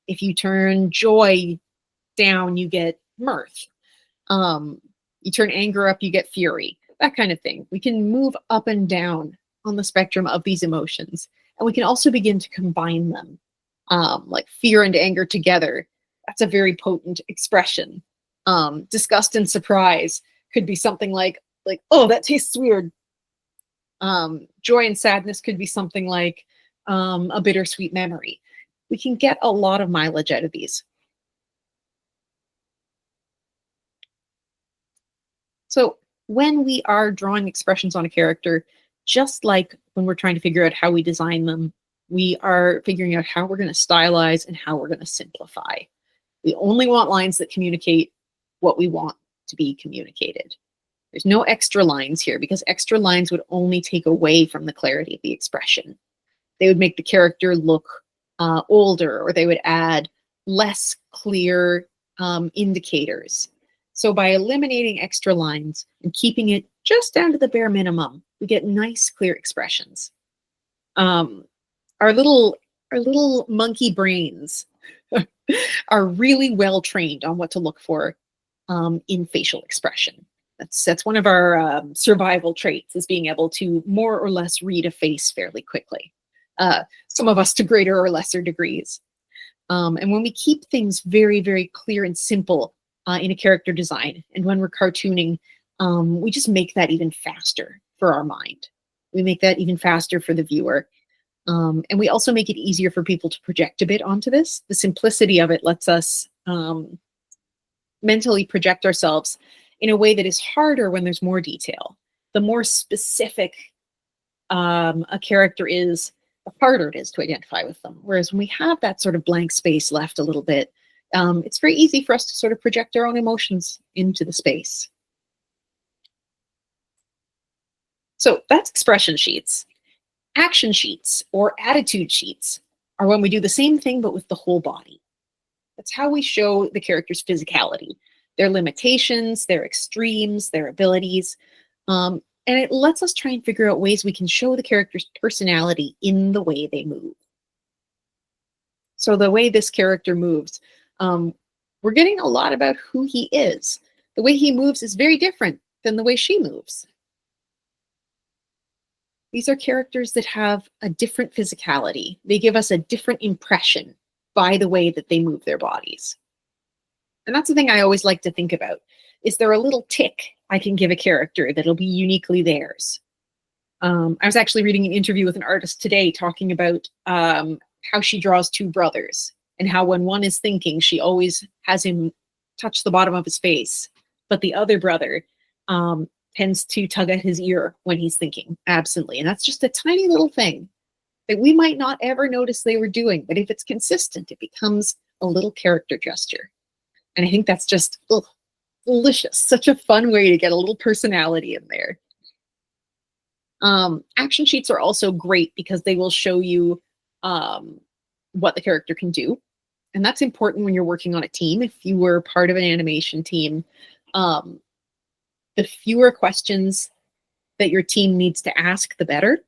If you turn joy down, you get mirth. You turn anger up, you get fury. That kind of thing. We can move up and down on the spectrum of these emotions. And we can also begin to combine them, like fear and anger together. That's a very potent expression. Disgust and surprise could be something like, oh, that tastes weird. Joy and sadness could be something like a bittersweet memory. We can get a lot of mileage out of these. So when we are drawing expressions on a character, just like when we're trying to figure out how we design them, we are figuring out how we're going to stylize and how we're going to simplify. We only want lines that communicate what we want to be communicated. There's no extra lines here because extra lines would only take away from the clarity of the expression. They would make the character look older, or they would add less clear indicators. So by eliminating extra lines and keeping it just down to the bare minimum, we get nice, clear expressions. Our little monkey brains are really well trained on what to look for in facial expression. That's one of our survival traits, is being able to more or less read a face fairly quickly. Some of us to greater or lesser degrees. And when we keep things very, very clear and simple in a character design, and when we're cartooning, we just make that even faster for our mind. We make that even faster for the viewer. And we also make it easier for people to project a bit onto this. The simplicity of it lets us mentally project ourselves in a way that is harder when there's more detail. The more specific a character is, the harder it is to identify with them. Whereas when we have that sort of blank space left a little bit, it's very easy for us to sort of project our own emotions into the space. So that's expression sheets. Action sheets or attitude sheets are when we do the same thing but with the whole body. That's how we show the character's physicality, their limitations, their extremes, their abilities. And it lets us try and figure out ways we can show the character's personality in the way they move. So the way this character moves, we're getting a lot about who he is. The way he moves is very different than the way she moves. These are characters that have a different physicality. They give us a different impression by the way that they move their bodies. And that's the thing I always like to think about. Is there a little tick I can give a character that'll be uniquely theirs? I was actually reading an interview with an artist today talking about how she draws two brothers and how when one is thinking, she always has him touch the bottom of his face, but the other brother tends to tug at his ear when he's thinking absently. And that's just a tiny little thing that we might not ever notice they were doing, but if it's consistent, it becomes a little character gesture. And I think that's just delicious. Such a fun way to get a little personality in there. Action sheets are also great because they will show you what the character can do. And that's important when you're working on a team. If you were part of an animation team, the fewer questions that your team needs to ask, the better.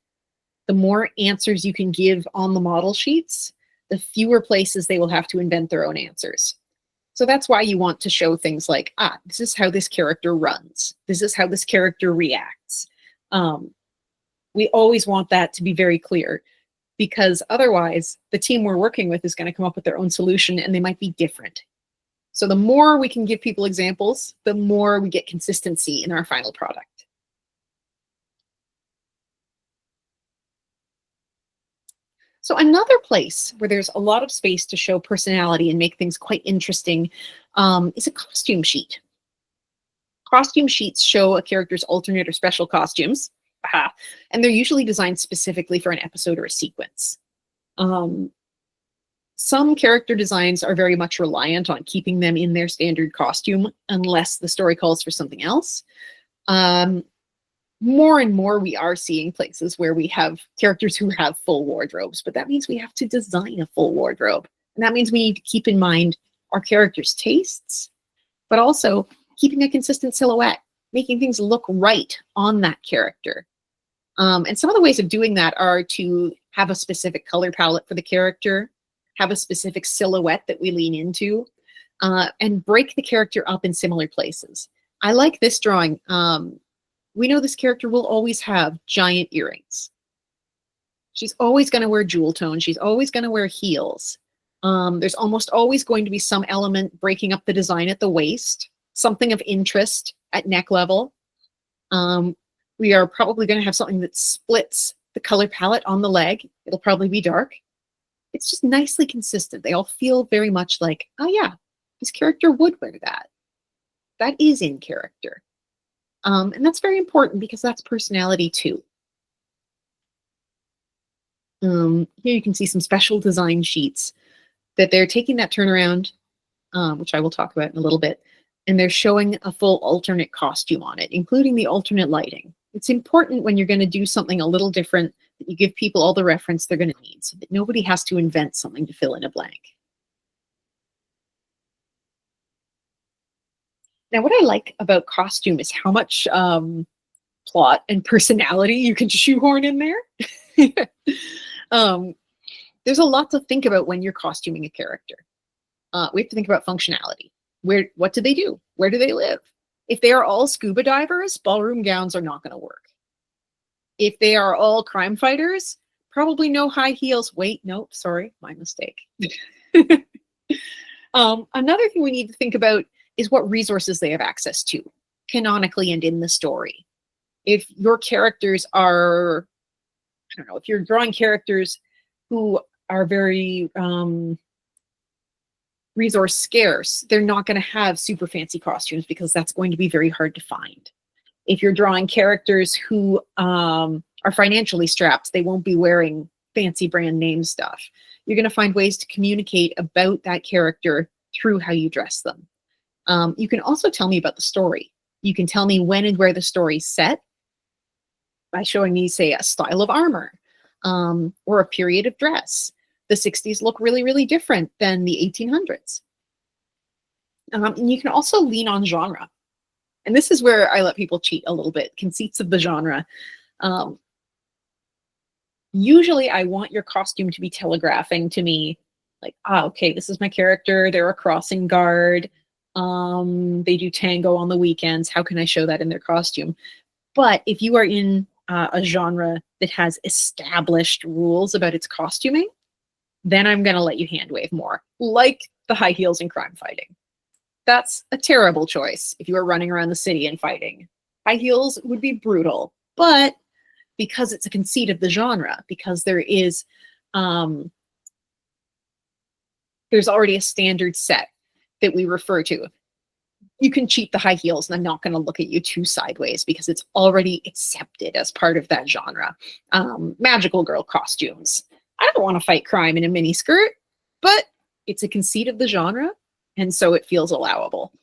The more answers you can give on the model sheets, the fewer places they will have to invent their own answers. So that's why you want to show things like, this is how this character runs. This is how this character reacts. We always want that to be very clear, because otherwise the team we're working with is going to come up with their own solution and they might be different. So the more we can give people examples, the more we get consistency in our final product. So another place where there's a lot of space to show personality and make things quite interesting is a costume sheet. Costume sheets show a character's alternate or special costumes. And they're usually designed specifically for an episode or a sequence. Some character designs are very much reliant on keeping them in their standard costume unless the story calls for something else. More and more we are seeing places where we have characters who have full wardrobes, but that means we have to design a full wardrobe. And that means we need to keep in mind our characters' tastes, but also keeping a consistent silhouette, making things look right on that character. And some of the ways of doing that are to have a specific color palette for the character, have a specific silhouette that we lean into, and break the character up in similar places. I like this drawing. We know this character will always have giant earrings. She's always going to wear jewel tone. She's always going to wear heels. There's almost always going to be some element breaking up the design at the waist, something of interest at neck level. We are probably going to have something that splits the color palette on the leg. It'll probably be dark. It's just nicely consistent. They all feel very much like, oh yeah, this character would wear that. That is in character. And that's very important because that's personality too. Here you can see some special design sheets that they're taking that turnaround, which I will talk about in a little bit, and they're showing a full alternate costume on it, including the alternate lighting. It's important when you're going to do something a little different that you give people all the reference they're going to need so that nobody has to invent something to fill in a blank. Now, what I like about costume is how much plot and personality you can shoehorn in there. There's a lot to think about when you're costuming a character. We have to think about functionality. What do they do? Where do they live? If they are all scuba divers, ballroom gowns are not going to work. If they are all crime fighters, probably no high heels. Wait, nope, sorry, my mistake. Another thing we need to think about is what resources they have access to, canonically and in the story. If your characters are, I don't know, if you're drawing characters who are very resource scarce, they're not going to have super fancy costumes because that's going to be very hard to find. If you're drawing characters who are financially strapped, they won't be wearing fancy brand name stuff. You're going to find ways to communicate about that character through how you dress them. You can also tell me about the story. You can tell me when and where the story's set by showing me, say, a style of armor or a period of dress. The 60s look really, really different than the 1800s. And you can also lean on genre. And this is where I let people cheat a little bit, conceits of the genre. Usually I want your costume to be telegraphing to me, like, okay, this is my character. They're a crossing guard. They do tango on the weekends. How can I show that in their costume? But if you are in a genre that has established rules about its costuming, then I'm going to let you hand wave more, like the high heels in crime fighting. That's a terrible choice if you are running around the city and fighting. High heels would be brutal, but because it's a conceit of the genre, because there's already a standard set that we refer to, you can cheat the high heels and I'm not going to look at you too sideways because it's already accepted as part of that genre. Magical girl costumes. I don't want to fight crime in a mini skirt, but it's a conceit of the genre, and so it feels allowable.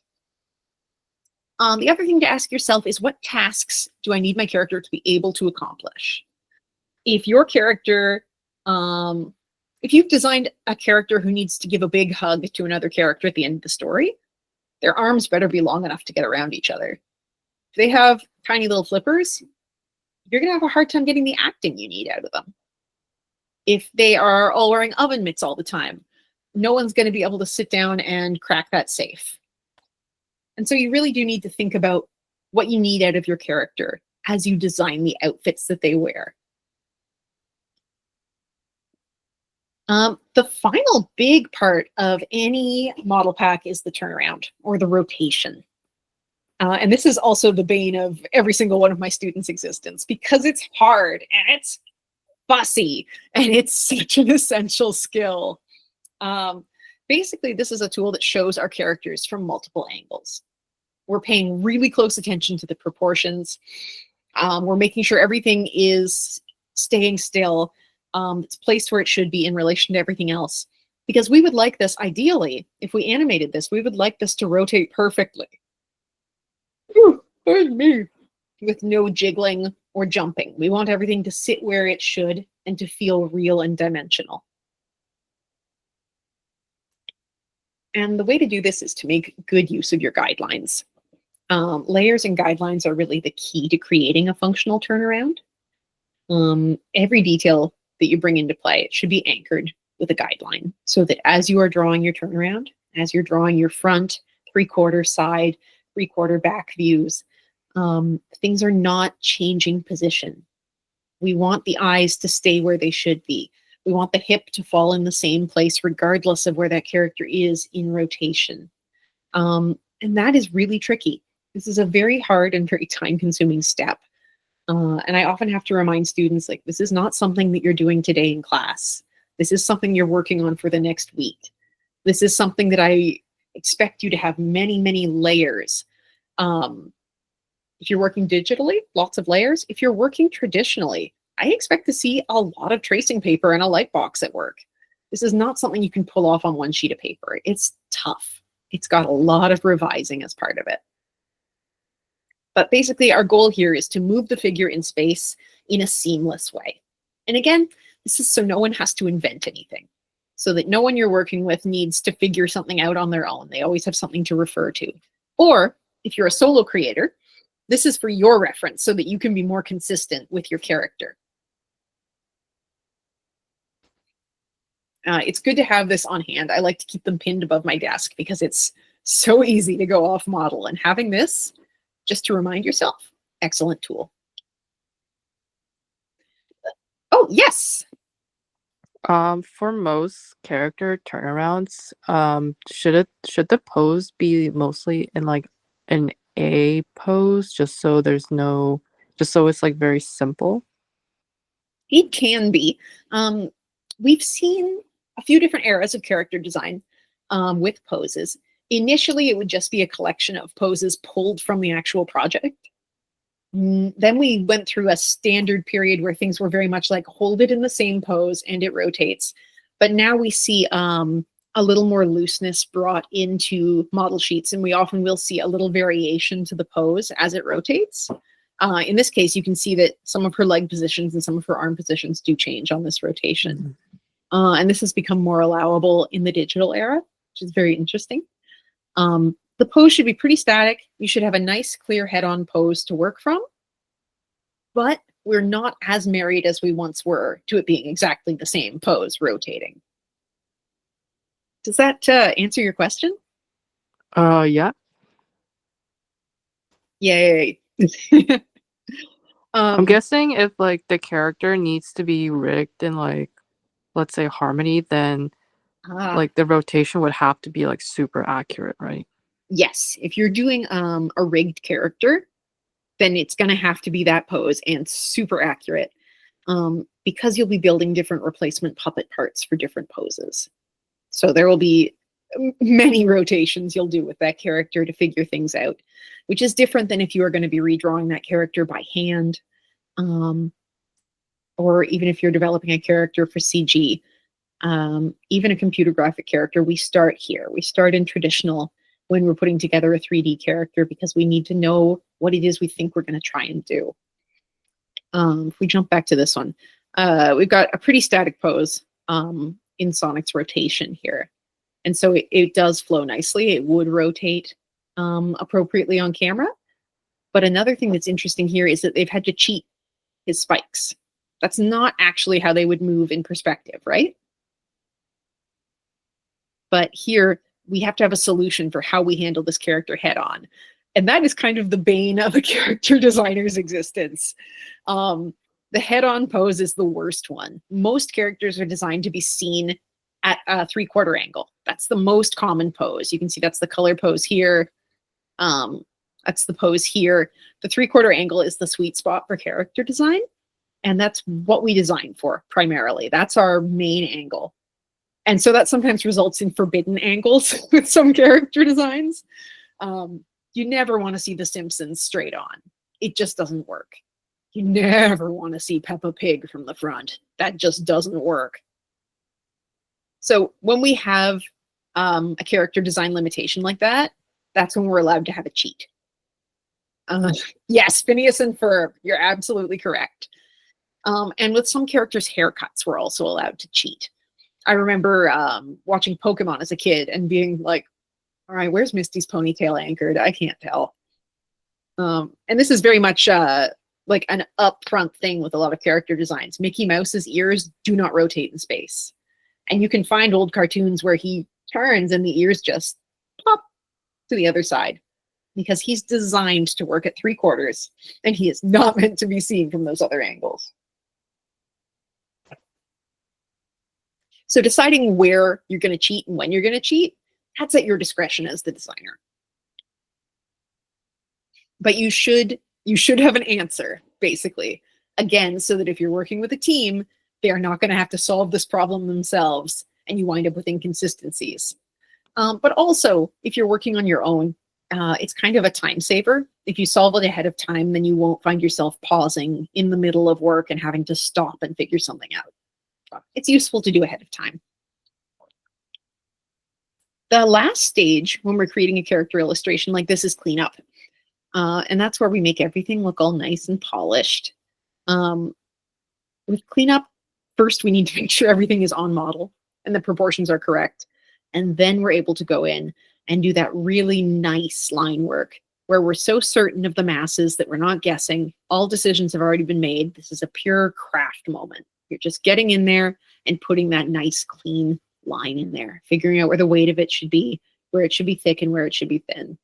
The other thing to ask yourself is, what tasks do I need my character to be able to accomplish? If your character, if you've designed a character who needs to give a big hug to another character at the end of the story, their arms better be long enough to get around each other. If they have tiny little flippers, you're going to have a hard time getting the acting you need out of them. If they are all wearing oven mitts all the time, no one's going to be able to sit down and crack that safe. And so you really do need to think about what you need out of your character as you design the outfits that they wear. The final big part of any model pack is the turnaround, or the rotation. And this is also the bane of every single one of my students' existence, because it's hard and it's fussy and it's such an essential skill. Basically, this is a tool that shows our characters from multiple angles. We're paying really close attention to the proportions. We're making sure everything is staying still. It's placed where it should be in relation to everything else. Because we would like this, ideally, if we animated this, we would like this to rotate perfectly. Ooh, me. With no jiggling or jumping. We want everything to sit where it should and to feel real and dimensional. And the way to do this is to make good use of your guidelines. Layers and guidelines are really the key to creating a functional turnaround. Every detail that you bring into play, it should be anchored with a guideline, so that as you are drawing your turnaround, as you're drawing your front, 3/4 side, 3/4 back views, things are not changing position. We want the eyes to stay where they should be. We want the hip to fall in the same place regardless of where that character is in rotation. And that is really tricky. This is a very hard and very time-consuming step. And I often have to remind students, like, this is not something that you're doing today in class. This is something you're working on for the next week. This is something that I expect you to have many, many layers. If you're working digitally, lots of layers. If you're working traditionally, I expect to see a lot of tracing paper and a light box at work. This is not something you can pull off on one sheet of paper. It's tough. It's got a lot of revising as part of it. But basically, our goal here is to move the figure in space in a seamless way. And again, this is so no one has to invent anything, so that no one you're working with needs to figure something out on their own. They always have something to refer to. Or if you're a solo creator, this is for your reference so that you can be more consistent with your character. It's good to have this on hand. I like to keep them pinned above my desk because it's so easy to go off model, and having this just to remind yourself, excellent tool. Oh, yes. For most character turnarounds, should the pose be mostly in like an A pose, just so it's like very simple? It can be. We've seen a few different eras of character design with poses. Initially, it would just be a collection of poses pulled from the actual project. Then we went through a standard period where things were very much like hold it in the same pose and it rotates. But now we see a little more looseness brought into model sheets, and we often will see a little variation to the pose as it rotates. In this case, you can see that some of her leg positions and some of her arm positions do change on this rotation. And this has become more allowable in the digital era, which is very interesting. The pose should be pretty static. You should have a nice, clear head-on pose to work from. But we're not as married as we once were to it being exactly the same pose rotating. Does that answer your question? Yeah. Yay. I'm guessing if like the character needs to be rigged in like, let's say harmony, then like the rotation would have to be like super accurate, right? Yes, if you're doing a rigged character, then it's going to have to be that pose and super accurate, because you'll be building different replacement puppet parts for different poses. So there will be many rotations you'll do with that character to figure things out, which is different than if you are going to be redrawing that character by hand, or even if you're developing a character for CG. Even a computer graphic character, we start here. We start in traditional when we're putting together a 3D character because we need to know what it is we think we're going to try and do. If we jump back to this one, we've got a pretty static pose in Sonic's rotation here. And so it does flow nicely. It would rotate appropriately on camera. But another thing that's interesting here is that they've had to cheat his spikes. That's not actually how they would move in perspective, right? But here we have to have a solution for how we handle this character head on. And that is kind of the bane of a character designer's existence. The head-on pose is the worst one. Most characters are designed to be seen at a 3/4 angle. That's the most common pose. You can see that's the color pose here. That's the pose here. The 3/4 angle is the sweet spot for character design. And that's what we design for primarily. That's our main angle. And so that sometimes results in forbidden angles with some character designs. You never want to see The Simpsons straight on. It just doesn't work. You never want to see Peppa Pig from the front. That just doesn't work. So when we have a character design limitation like that, that's when we're allowed to have a cheat. Yes, Phineas and Ferb, you're absolutely correct. And with some characters' haircuts, we're also allowed to cheat. I remember watching Pokemon as a kid and being like, all right, where's Misty's ponytail anchored? I can't tell. And this is very much like an upfront thing with a lot of character designs. Mickey Mouse's ears do not rotate in space. And you can find old cartoons where he turns and the ears just pop to the other side because he's designed to work at 3/4 and he is not meant to be seen from those other angles. So deciding where you're going to cheat and when you're going to cheat, that's at your discretion as the designer. But you should have an answer, basically. Again, so that if you're working with a team, they are not going to have to solve this problem themselves and you wind up with inconsistencies. But also, if you're working on your own, it's kind of a time saver. If you solve it ahead of time, then you won't find yourself pausing in the middle of work and having to stop and figure something out. It's useful to do ahead of time. The last stage when we're creating a character illustration like this is cleanup. And that's where we make everything look all nice and polished. With cleanup, first we need to make sure everything is on model and the proportions are correct. And then we're able to go in and do that really nice line work where we're so certain of the masses that we're not guessing. All decisions have already been made. This is a pure craft moment. You're just getting in there and putting that nice, clean line in there, figuring out where the weight of it should be, where it should be thick and where it should be thin.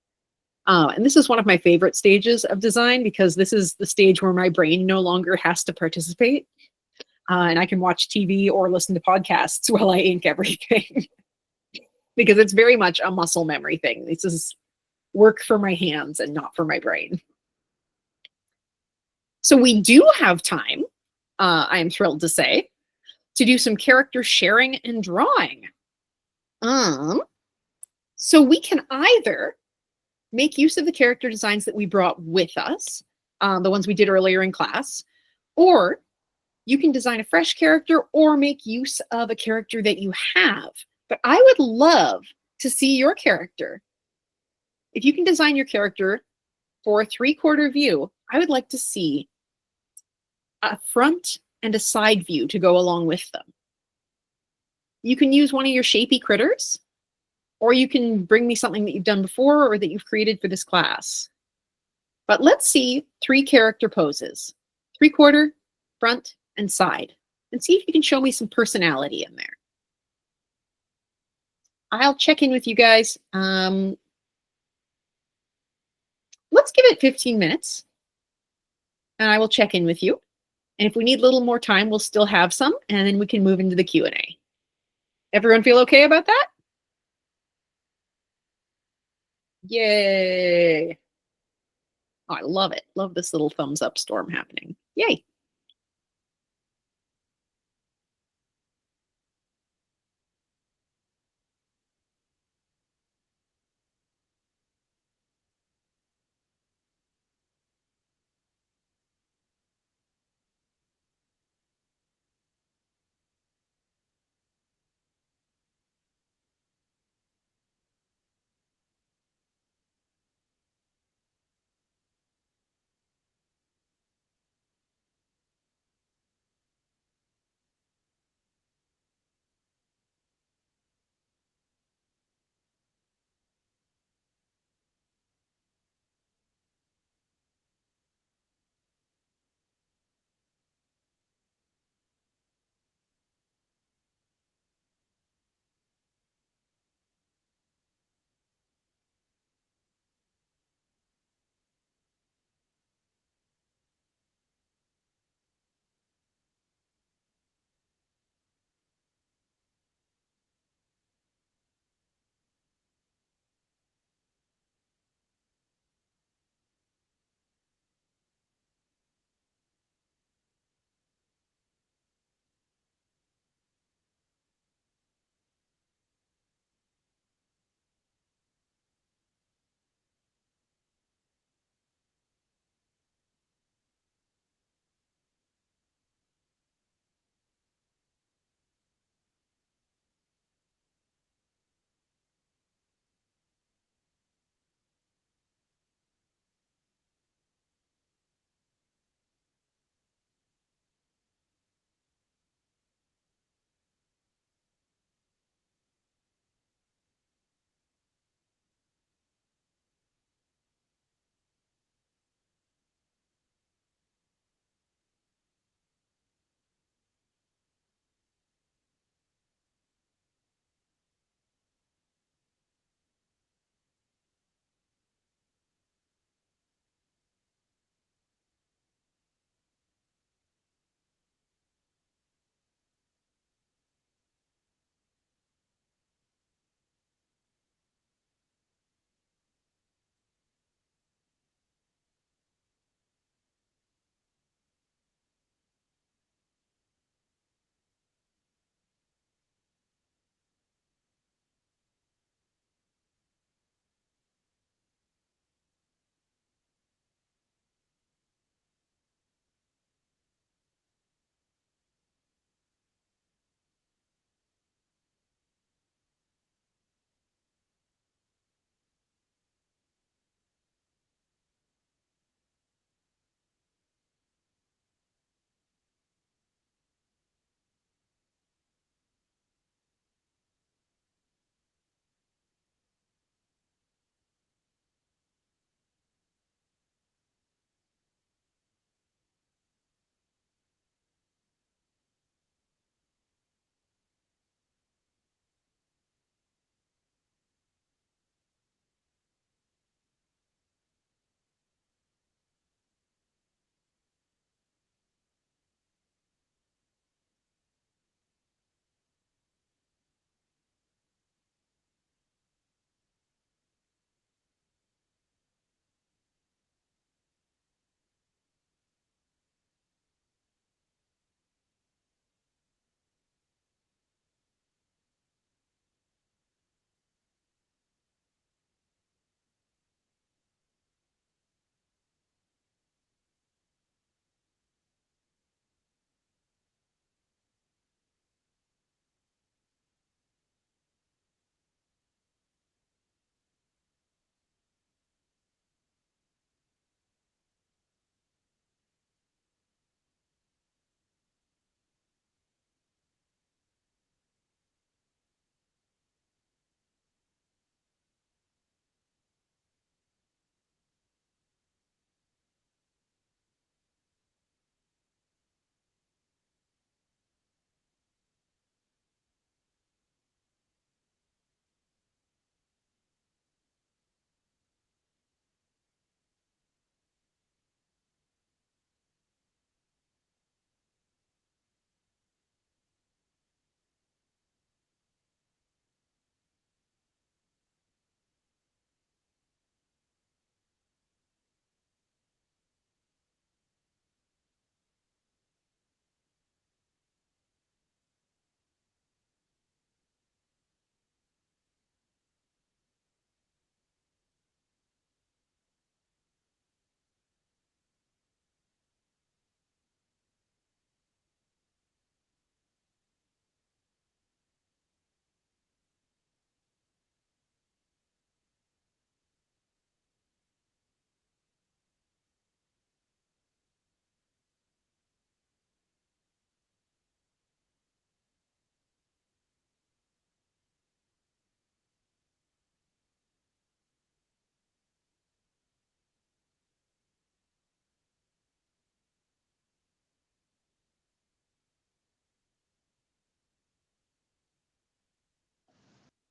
And this is one of my favorite stages of design because this is the stage where my brain no longer has to participate. And I can watch TV or listen to podcasts while I ink everything because it's very much a muscle memory thing. This is work for my hands and not for my brain. So we do have time, I am thrilled to say, to do some character sharing and drawing. So we can either make use of the character designs that we brought with us, the ones we did earlier in class, or you can design a fresh character or make use of a character that you have. But I would love to see your character. If you can design your character for a 3/4 view, I would like to see a front and a side view to go along with them. You can use one of your shapy critters, or you can bring me something that you've done before or that you've created for this class. But let's see 3 character poses, 3/4, front, and side, and see if you can show me some personality in there. I'll check in with you guys give it 15 minutes and I will check in with you. And if we need a little more time, we'll still have some, and then we can move into the Q&A. Everyone feel okay about that? Yay. Oh, I love it. Love this little thumbs up storm happening. Yay.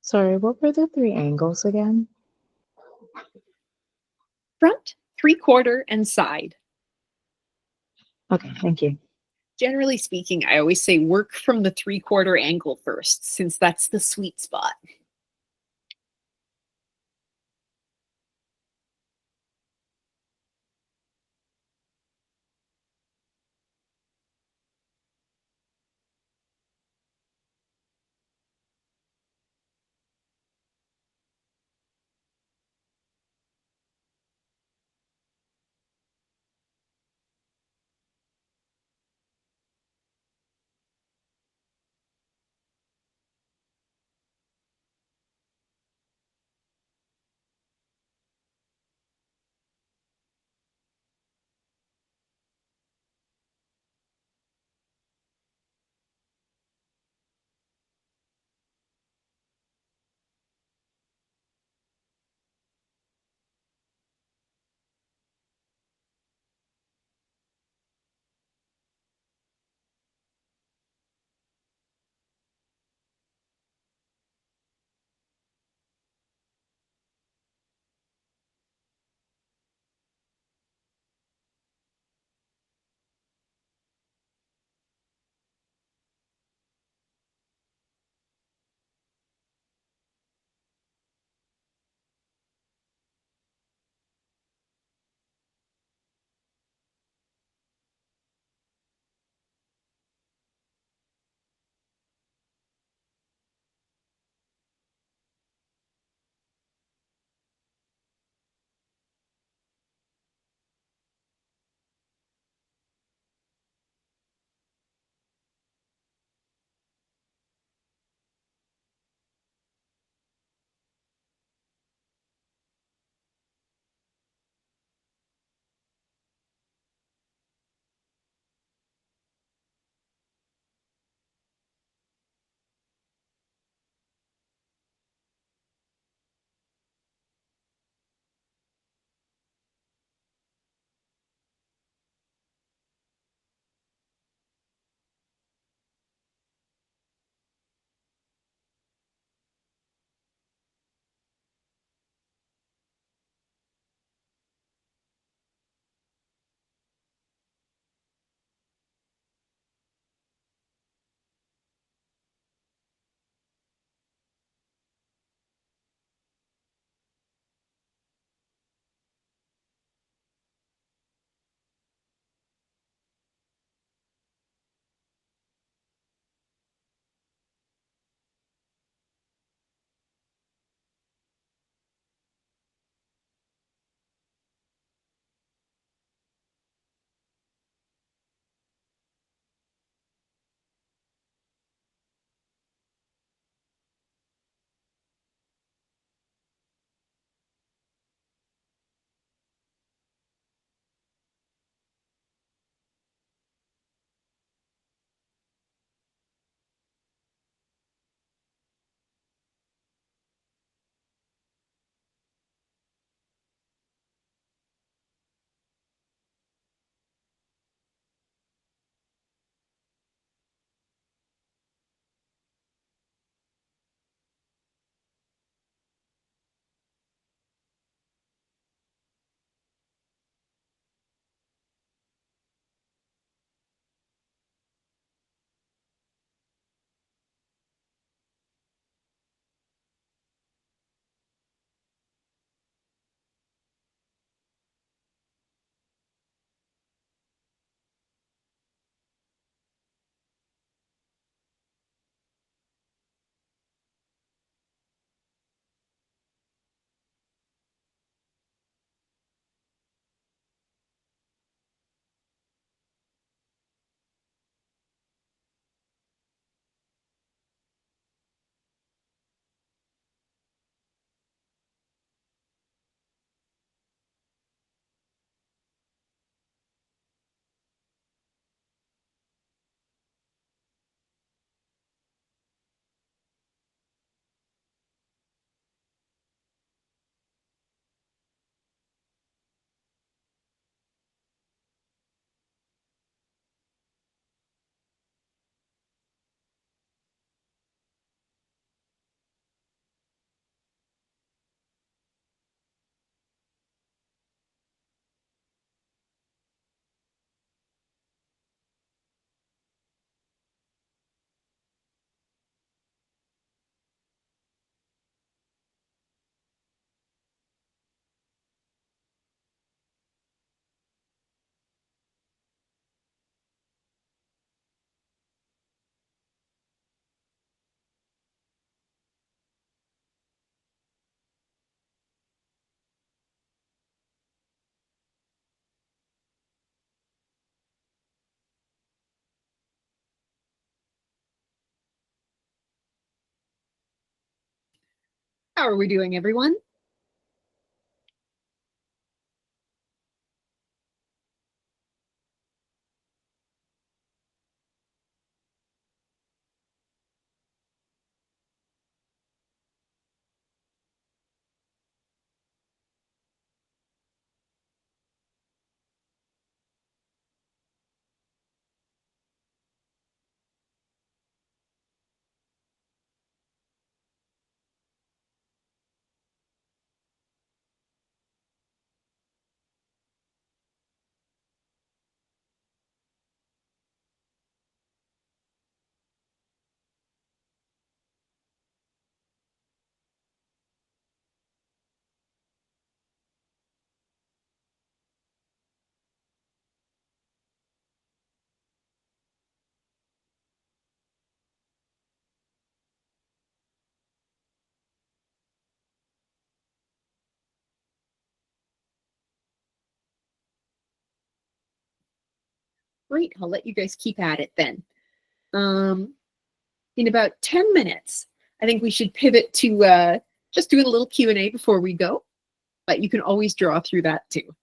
Sorry, what were the three angles again? Front, 3/4, and side. Okay, thank you. Generally speaking, I always say work from the 3/4 angle first, since that's the sweet spot. How are we doing, everyone? Great, I'll let you guys keep at it then. In about 10 minutes, I think we should pivot to just doing a little Q&A before we go, but you can always draw through that too.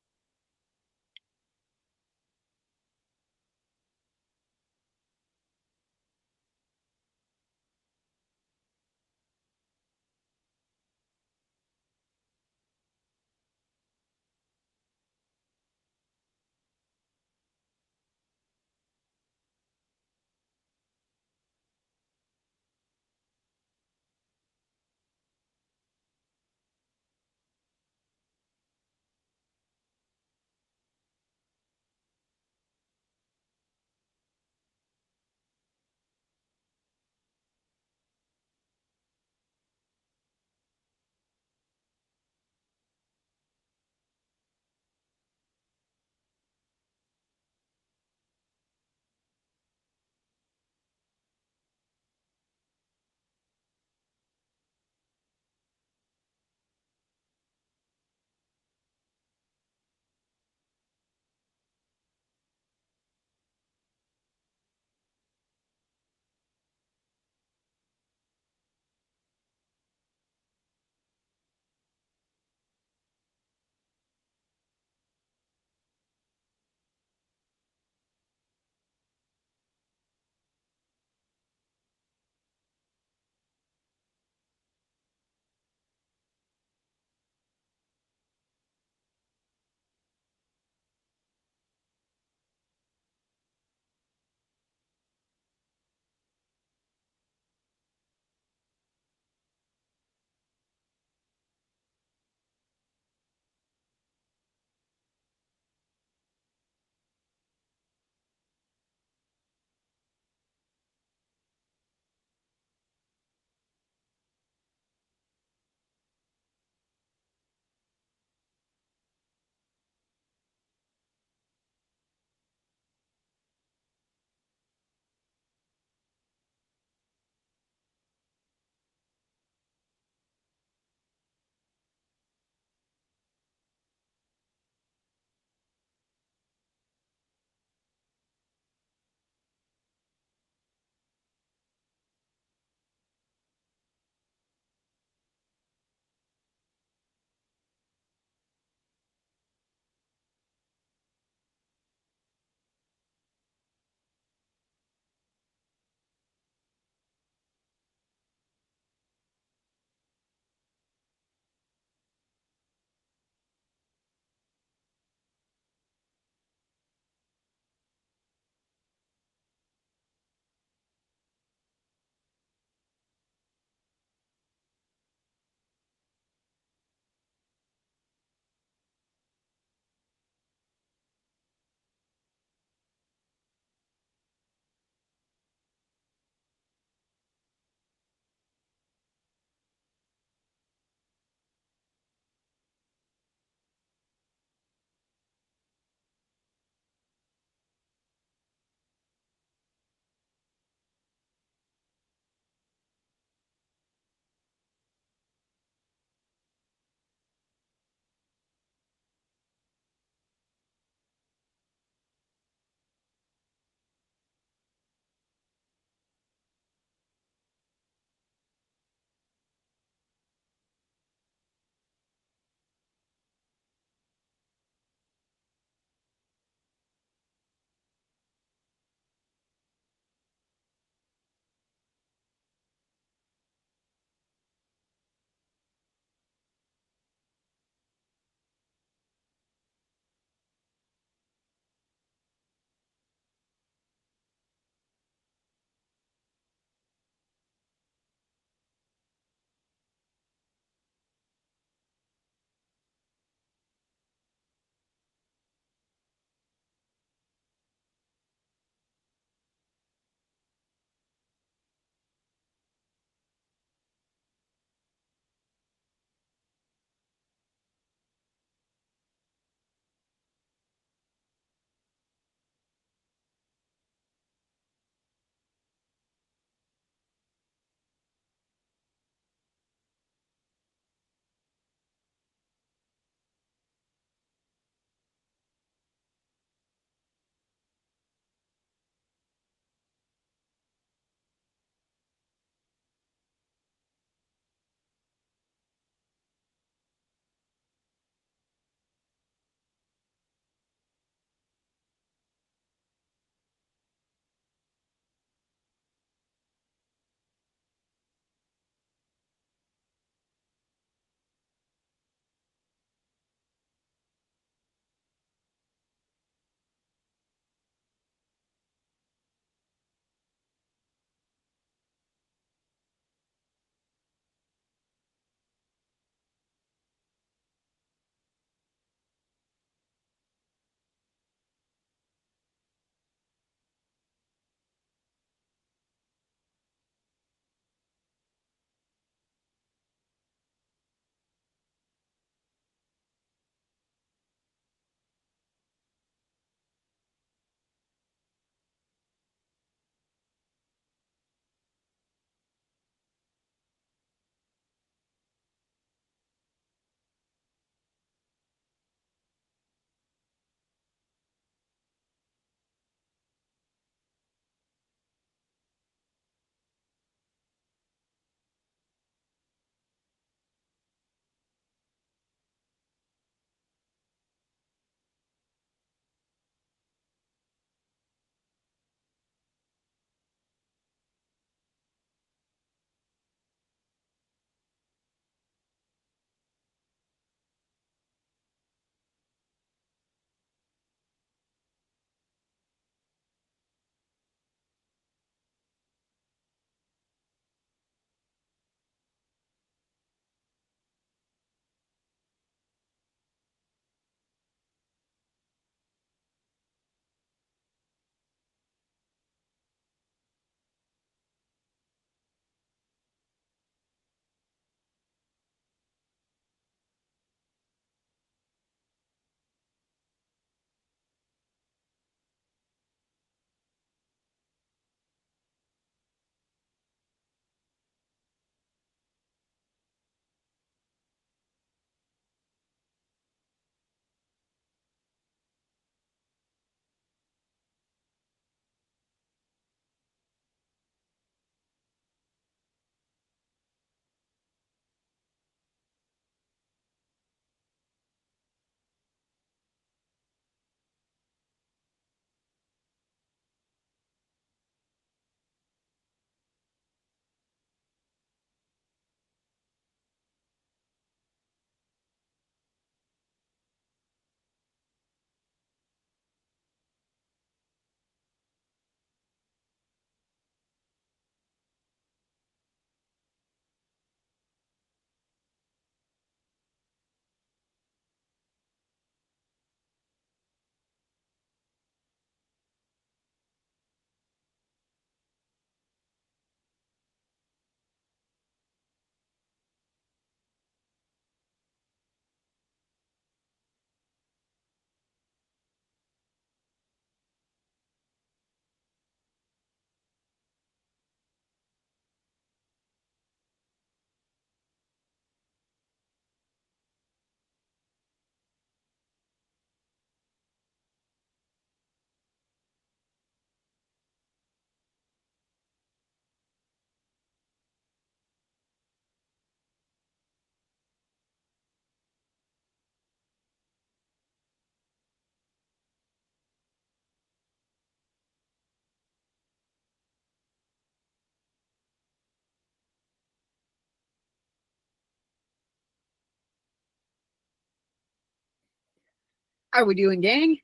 How are we doing, gang?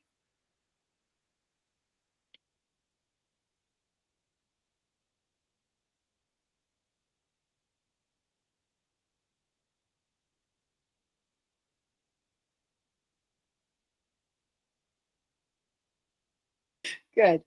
Good.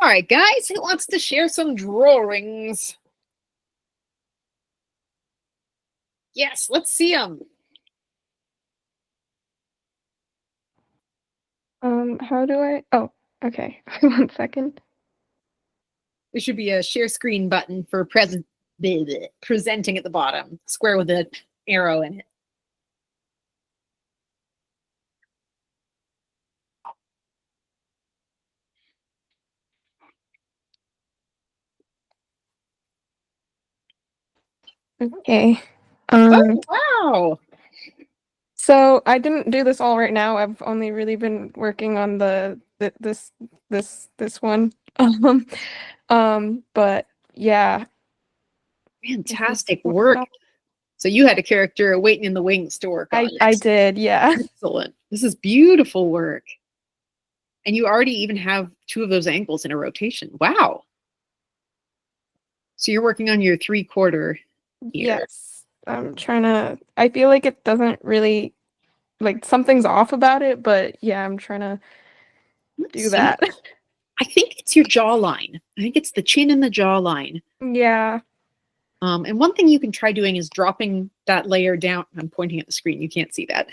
All right, guys, who wants to share some drawings? Yes, let's see them. How do I? Oh, okay. 1 second. There should be a share screen button for presenting at the bottom, square with an arrow in it. Okay. Oh, wow. So I didn't do this all right now. I've only really been working on this one. But yeah, Fantastic what's work. up? So you had a character waiting in the wings to work on I it. did, yeah. Excellent. This is beautiful work. And you already even have 2 of those angles in a rotation. Wow. So you're working on your 3/4 here. Yes. I'm trying to. I feel like it doesn't really like something's off about it, but yeah, I'm trying to Let's do see. that. I think it's your jawline. I think it's the chin and the jawline. Yeah. And one thing you can try doing is dropping that layer down. I'm pointing at the screen. You can't see that.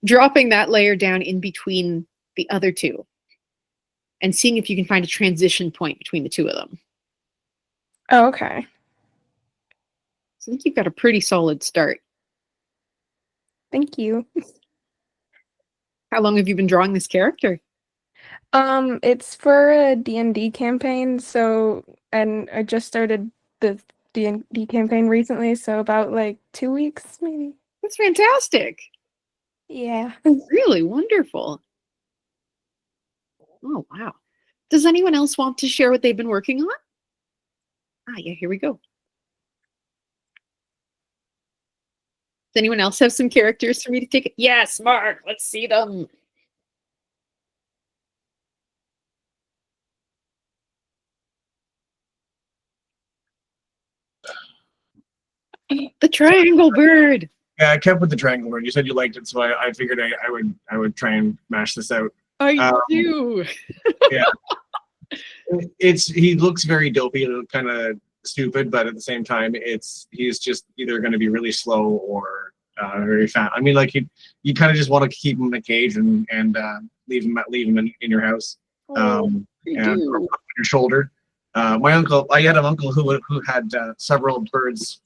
Dropping that layer down in between the other two and seeing if you can find a transition point between the two of them. Oh, okay. So I think you've got a pretty solid start. Thank you. How long have you been drawing this character? It's for a D&D campaign, and I just started the D&D campaign recently, so about like 2 weeks maybe. That's fantastic. Yeah. Really wonderful. Oh, wow. Does anyone else want to share what they've been working on? Yeah, here we go. Does anyone else have some characters for me to take? Yes, Mark, let's see them. The triangle bird. Yeah, I kept with the triangle bird. You said you liked it, so I figured I would try and mash this out. I do. Yeah. He looks very dopey and kind of stupid, but at the same time, he's just either going to be really slow or very fat. I mean, like you kind of just want to keep him in a cage and leave him in your house, and put him on your shoulder. I had an uncle who had several birds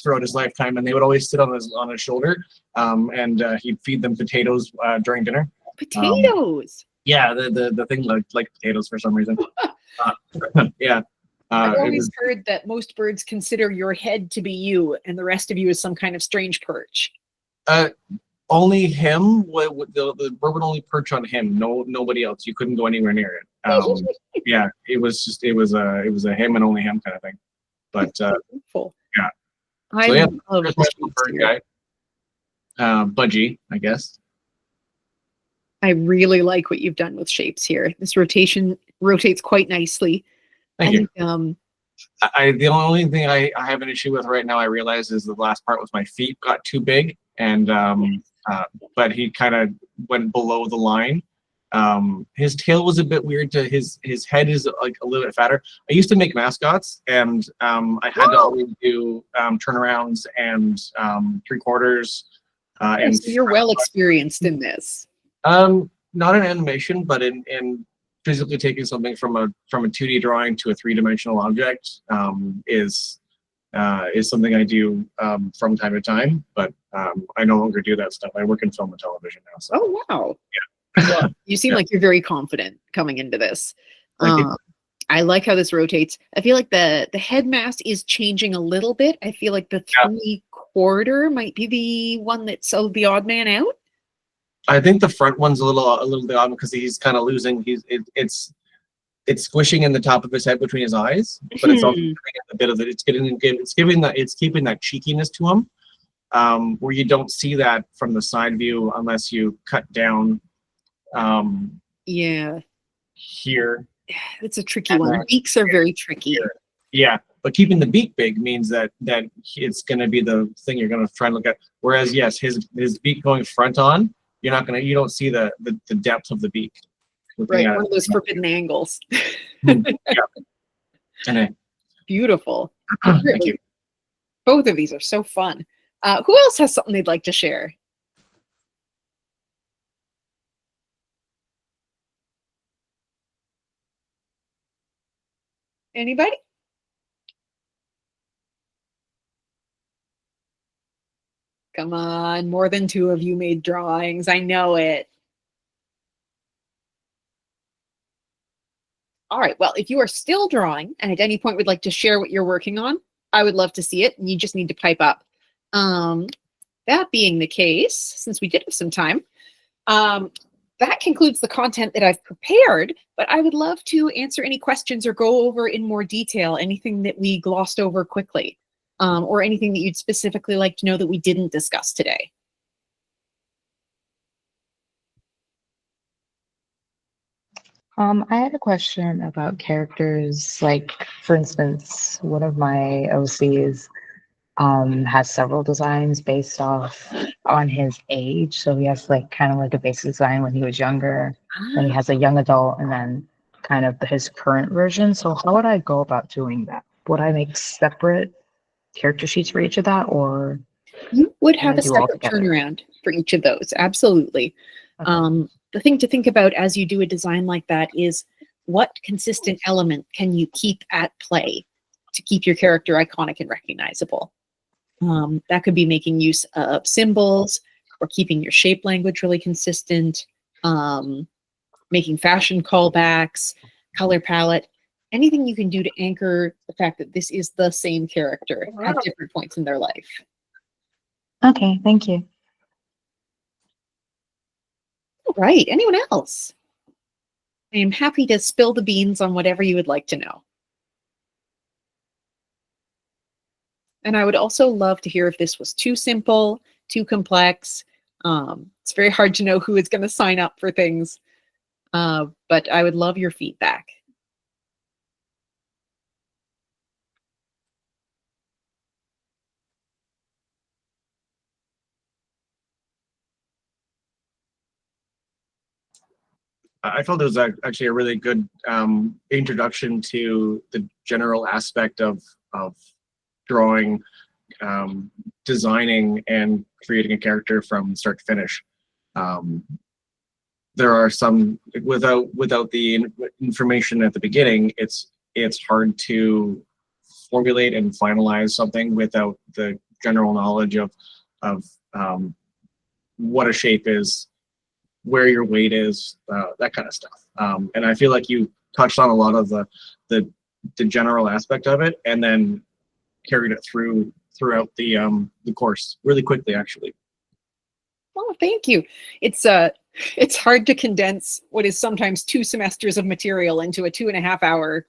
throughout his lifetime, and they would always sit on his shoulder, and he'd feed them potatoes during dinner. Potatoes. Yeah, the thing like potatoes for some reason. Yeah. I've always heard that most birds consider your head to be you, and the rest of you is some kind of strange perch. Only him. The bird would only perch on him. Nobody else. You couldn't go anywhere near it. Yeah, it was a him and only him kind of thing. But Beautiful. Yeah. I so yeah, love there's my little bird guy. Budgie, I guess. I really like what you've done with shapes here. This rotation rotates quite nicely. Thank you. And, the only thing I have an issue with right now, I realize, is the last part was my feet got too big, and but he kind of went below the line. His tail was a bit weird. His head is like a little bit fatter. I used to make mascots, and I had to always do turnarounds and 3/4. And so you're well experienced in this. Not in animation, but in physically taking something from a 2D drawing to a 3-dimensional object is something I do from time to time. But I no longer do that stuff. I work in film and television now. So. Oh wow! Yeah. Well, you seem like you're very confident coming into this. Thank you. I like how this rotates. I feel like the head mask is changing a little bit. I feel like the 3/4 might be the one that's the odd man out. I think the front one's a little bit odd because he's kind of losing. It's squishing in the top of his head between his eyes, but it's also giving a bit of it. It's keeping that cheekiness to him, where you don't see that from the side view unless you cut down. Yeah. Here. It's a tricky one. Beaks are very tricky. Here. Yeah, but keeping the beak big means that it's going to be the thing you're going to try and look at. Whereas, yes, his beak going front on, you don't see the depth of the beak. Right, one of those forbidden angles. Yeah. Beautiful. Thank you. Both of these are so fun. Who else has something they'd like to share? Anybody? Come on, more than 2 of you made drawings. I know it. All right, well, if you are still drawing and at any point would like to share what you're working on, I would love to see it, and you just need to pipe up. That being the case, since we did have some time, that concludes the content that I've prepared, but I would love to answer any questions or go over in more detail anything that we glossed over quickly, or anything that you'd specifically like to know that we didn't discuss today. I had a question about characters. Like, for instance, one of my OCs has several designs based on his age. So he has like kind of like a basic design when he was younger, then he has a young adult, and then kind of his current version. So how would I go about doing that? Would I make separate character sheets for each of that, or You would and have then a do all separate together? turnaround for each of those. Absolutely. Okay. The thing to think about as you do a design like that is what consistent element can you keep at play to keep your character iconic and recognizable? That could be making use of symbols or keeping your shape language really consistent, making fashion callbacks, color palette, anything you can do to anchor the fact that this is the same character at different points in their life. Okay, thank you. All right, anyone else? I am happy to spill the beans on whatever you would like to know. And I would also love to hear if this was too simple, too complex. It's very hard to know who is going to sign up for things, but I would love your feedback. I felt it was actually a really good introduction to the general aspect of drawing, designing, and creating a character from start to finish. There are some without the information at the beginning, it's hard to formulate and finalize something without the general knowledge of what a shape is, where your weight is, that kind of stuff. And I feel like you touched on a lot of the general aspect of it, and then carried it throughout the course really quickly, actually. Oh, thank you. It's hard to condense what is sometimes 2 semesters of material into a 2.5-hour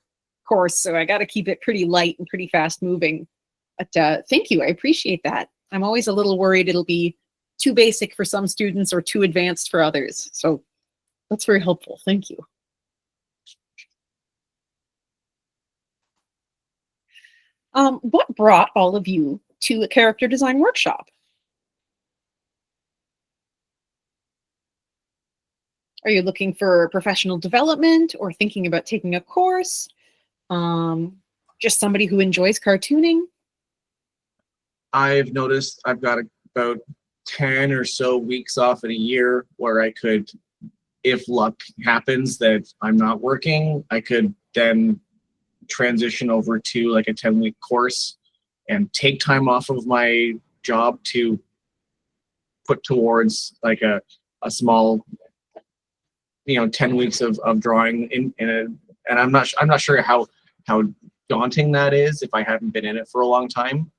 course, so I got to keep it pretty light and pretty fast moving. But thank you, I appreciate that. I'm always a little worried it'll be too basic for some students or too advanced for others. So that's very helpful. Thank you. What brought all of you to a character design workshop? Are you looking for professional development or thinking about taking a course? Just somebody who enjoys cartooning? I've noticed I've got about 10 or so weeks off in a year where I could, if luck happens that I'm not working, I could then transition over to like a 10-week course and take time off of my job to put towards like a small, 10 weeks of drawing and I'm not sure how daunting that is if I haven't been in it for a long time.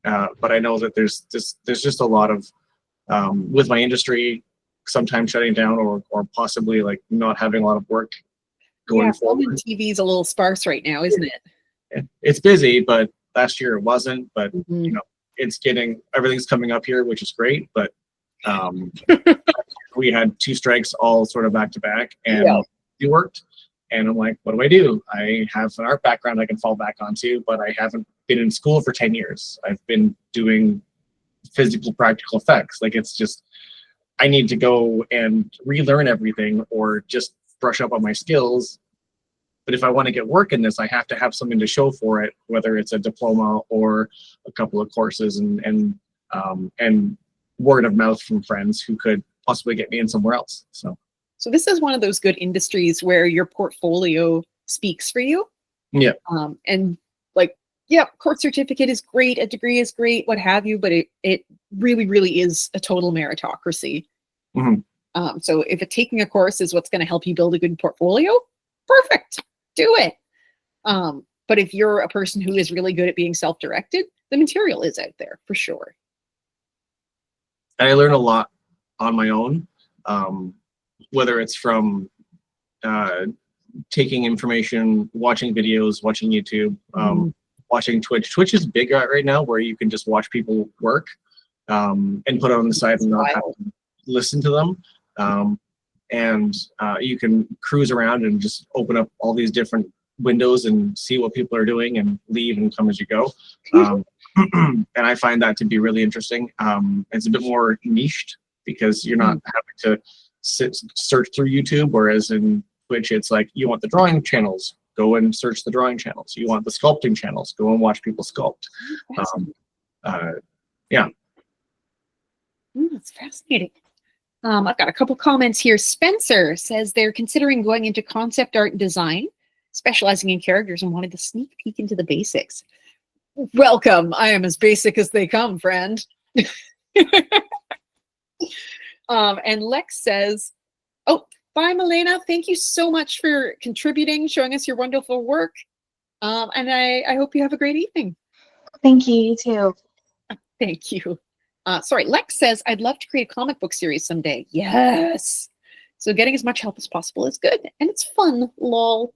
But I know that there's just a lot of with my industry sometimes shutting down or possibly like not having a lot of work going film forward. and TV is a little sparse right now, isn't it? It's busy, but last year it wasn't. But Mhm. it's everything's coming up here, which is great. But we had 2 strikes all sort of back to back, and it worked. And I'm like, what do I do? I have an art background I can fall back onto, but I haven't been in school for 10 years. I've been doing physical practical effects. Like it's just, I need to go and relearn everything or just brush up on my skills. But if I want to get work in this, I have to have something to show for it, whether it's a diploma or a couple of courses and word of mouth from friends who could possibly get me in somewhere else. So this is one of those good industries where your portfolio speaks for you. Yeah. And like, yeah, court certificate is great, a degree is great, what have you, but it really, really is a total meritocracy. Mm-hmm. So if taking a course is what's going to help you build a good portfolio, perfect, do it. But if you're a person who is really good at being self-directed, the material is out there for sure. I learn a lot on my own, whether it's from taking information, watching videos, watching YouTube, watching Twitch. Twitch is big right now where you can just watch people work and put it on the side and not have to listen to them. And you can cruise around and just open up all these different windows and see what people are doing and leave and come as you go. And I find that to be really interesting. It's a bit more niched because you're not having to search through YouTube, whereas in Twitch, it's like you want the drawing channels, go and search the drawing channels. You want the sculpting channels, go and watch people sculpt. Yeah. That's fascinating. I've got a couple comments here. Spencer says they're considering going into concept art and design, specializing in characters, and wanted to sneak peek into the basics. Welcome. I am as basic as they come, friend. And Lex says, oh, bye, Milena. Thank you so much for contributing, showing us your wonderful work. And I hope you have a great evening. Thank you, you too. Thank you. Sorry, Lex says, I'd love to create a comic book series someday. Yes. So getting as much help as possible is good. And it's fun, lol.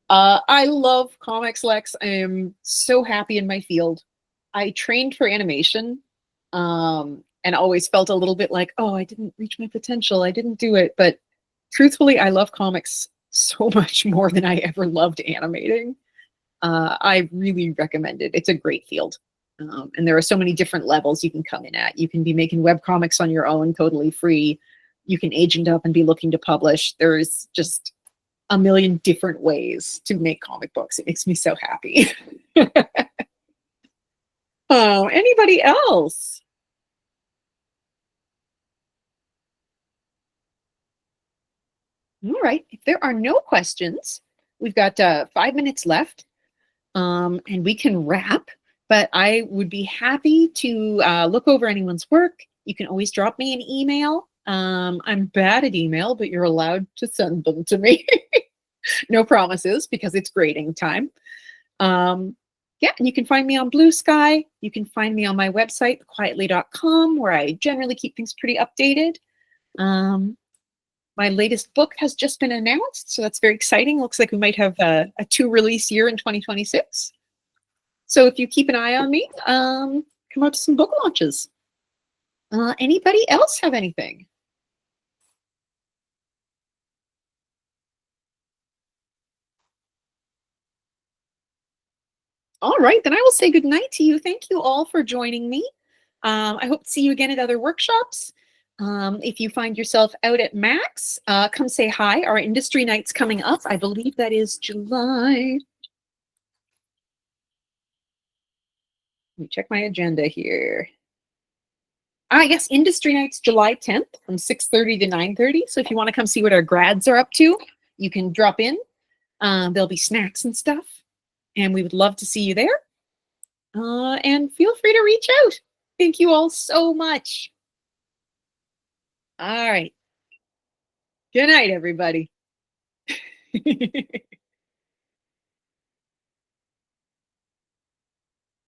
I love comics, Lex. I am so happy in my field. I trained for animation and always felt a little bit like, oh, I didn't reach my potential. I didn't do it. But truthfully, I love comics so much more than I ever loved animating. I really recommend it. It's a great field. And there are so many different levels you can come in at. You can be making web comics on your own, totally free. You can agent up and be looking to publish. There's just a million different ways to make comic books. It makes me so happy. Oh, anybody else? All right. If there are no questions, we've got 5 minutes left, and we can wrap. But I would be happy to look over anyone's work. You can always drop me an email. I'm bad at email, but you're allowed to send them to me. No promises, because it's grading time. Yeah, and you can find me on Blue Sky. You can find me on my website, quietly.com, where I generally keep things pretty updated. My latest book has just been announced, so that's very exciting. Looks like we might have a 2-release year in 2026. So if you keep an eye on me, come out to some book launches. Anybody else have anything? All right, then I will say good night to you. Thank you all for joining me. I hope to see you again at other workshops. If you find yourself out at Max, come say hi. Our industry night's coming up. I believe that is July. Let me check my agenda here. Yes, industry night's July 10th from 6:30 to 9:30. So if you want to come see what our grads are up to, you can drop in. There'll be snacks and stuff. And we would love to see you there. And feel free to reach out. Thank you all so much. All right. Good night, everybody.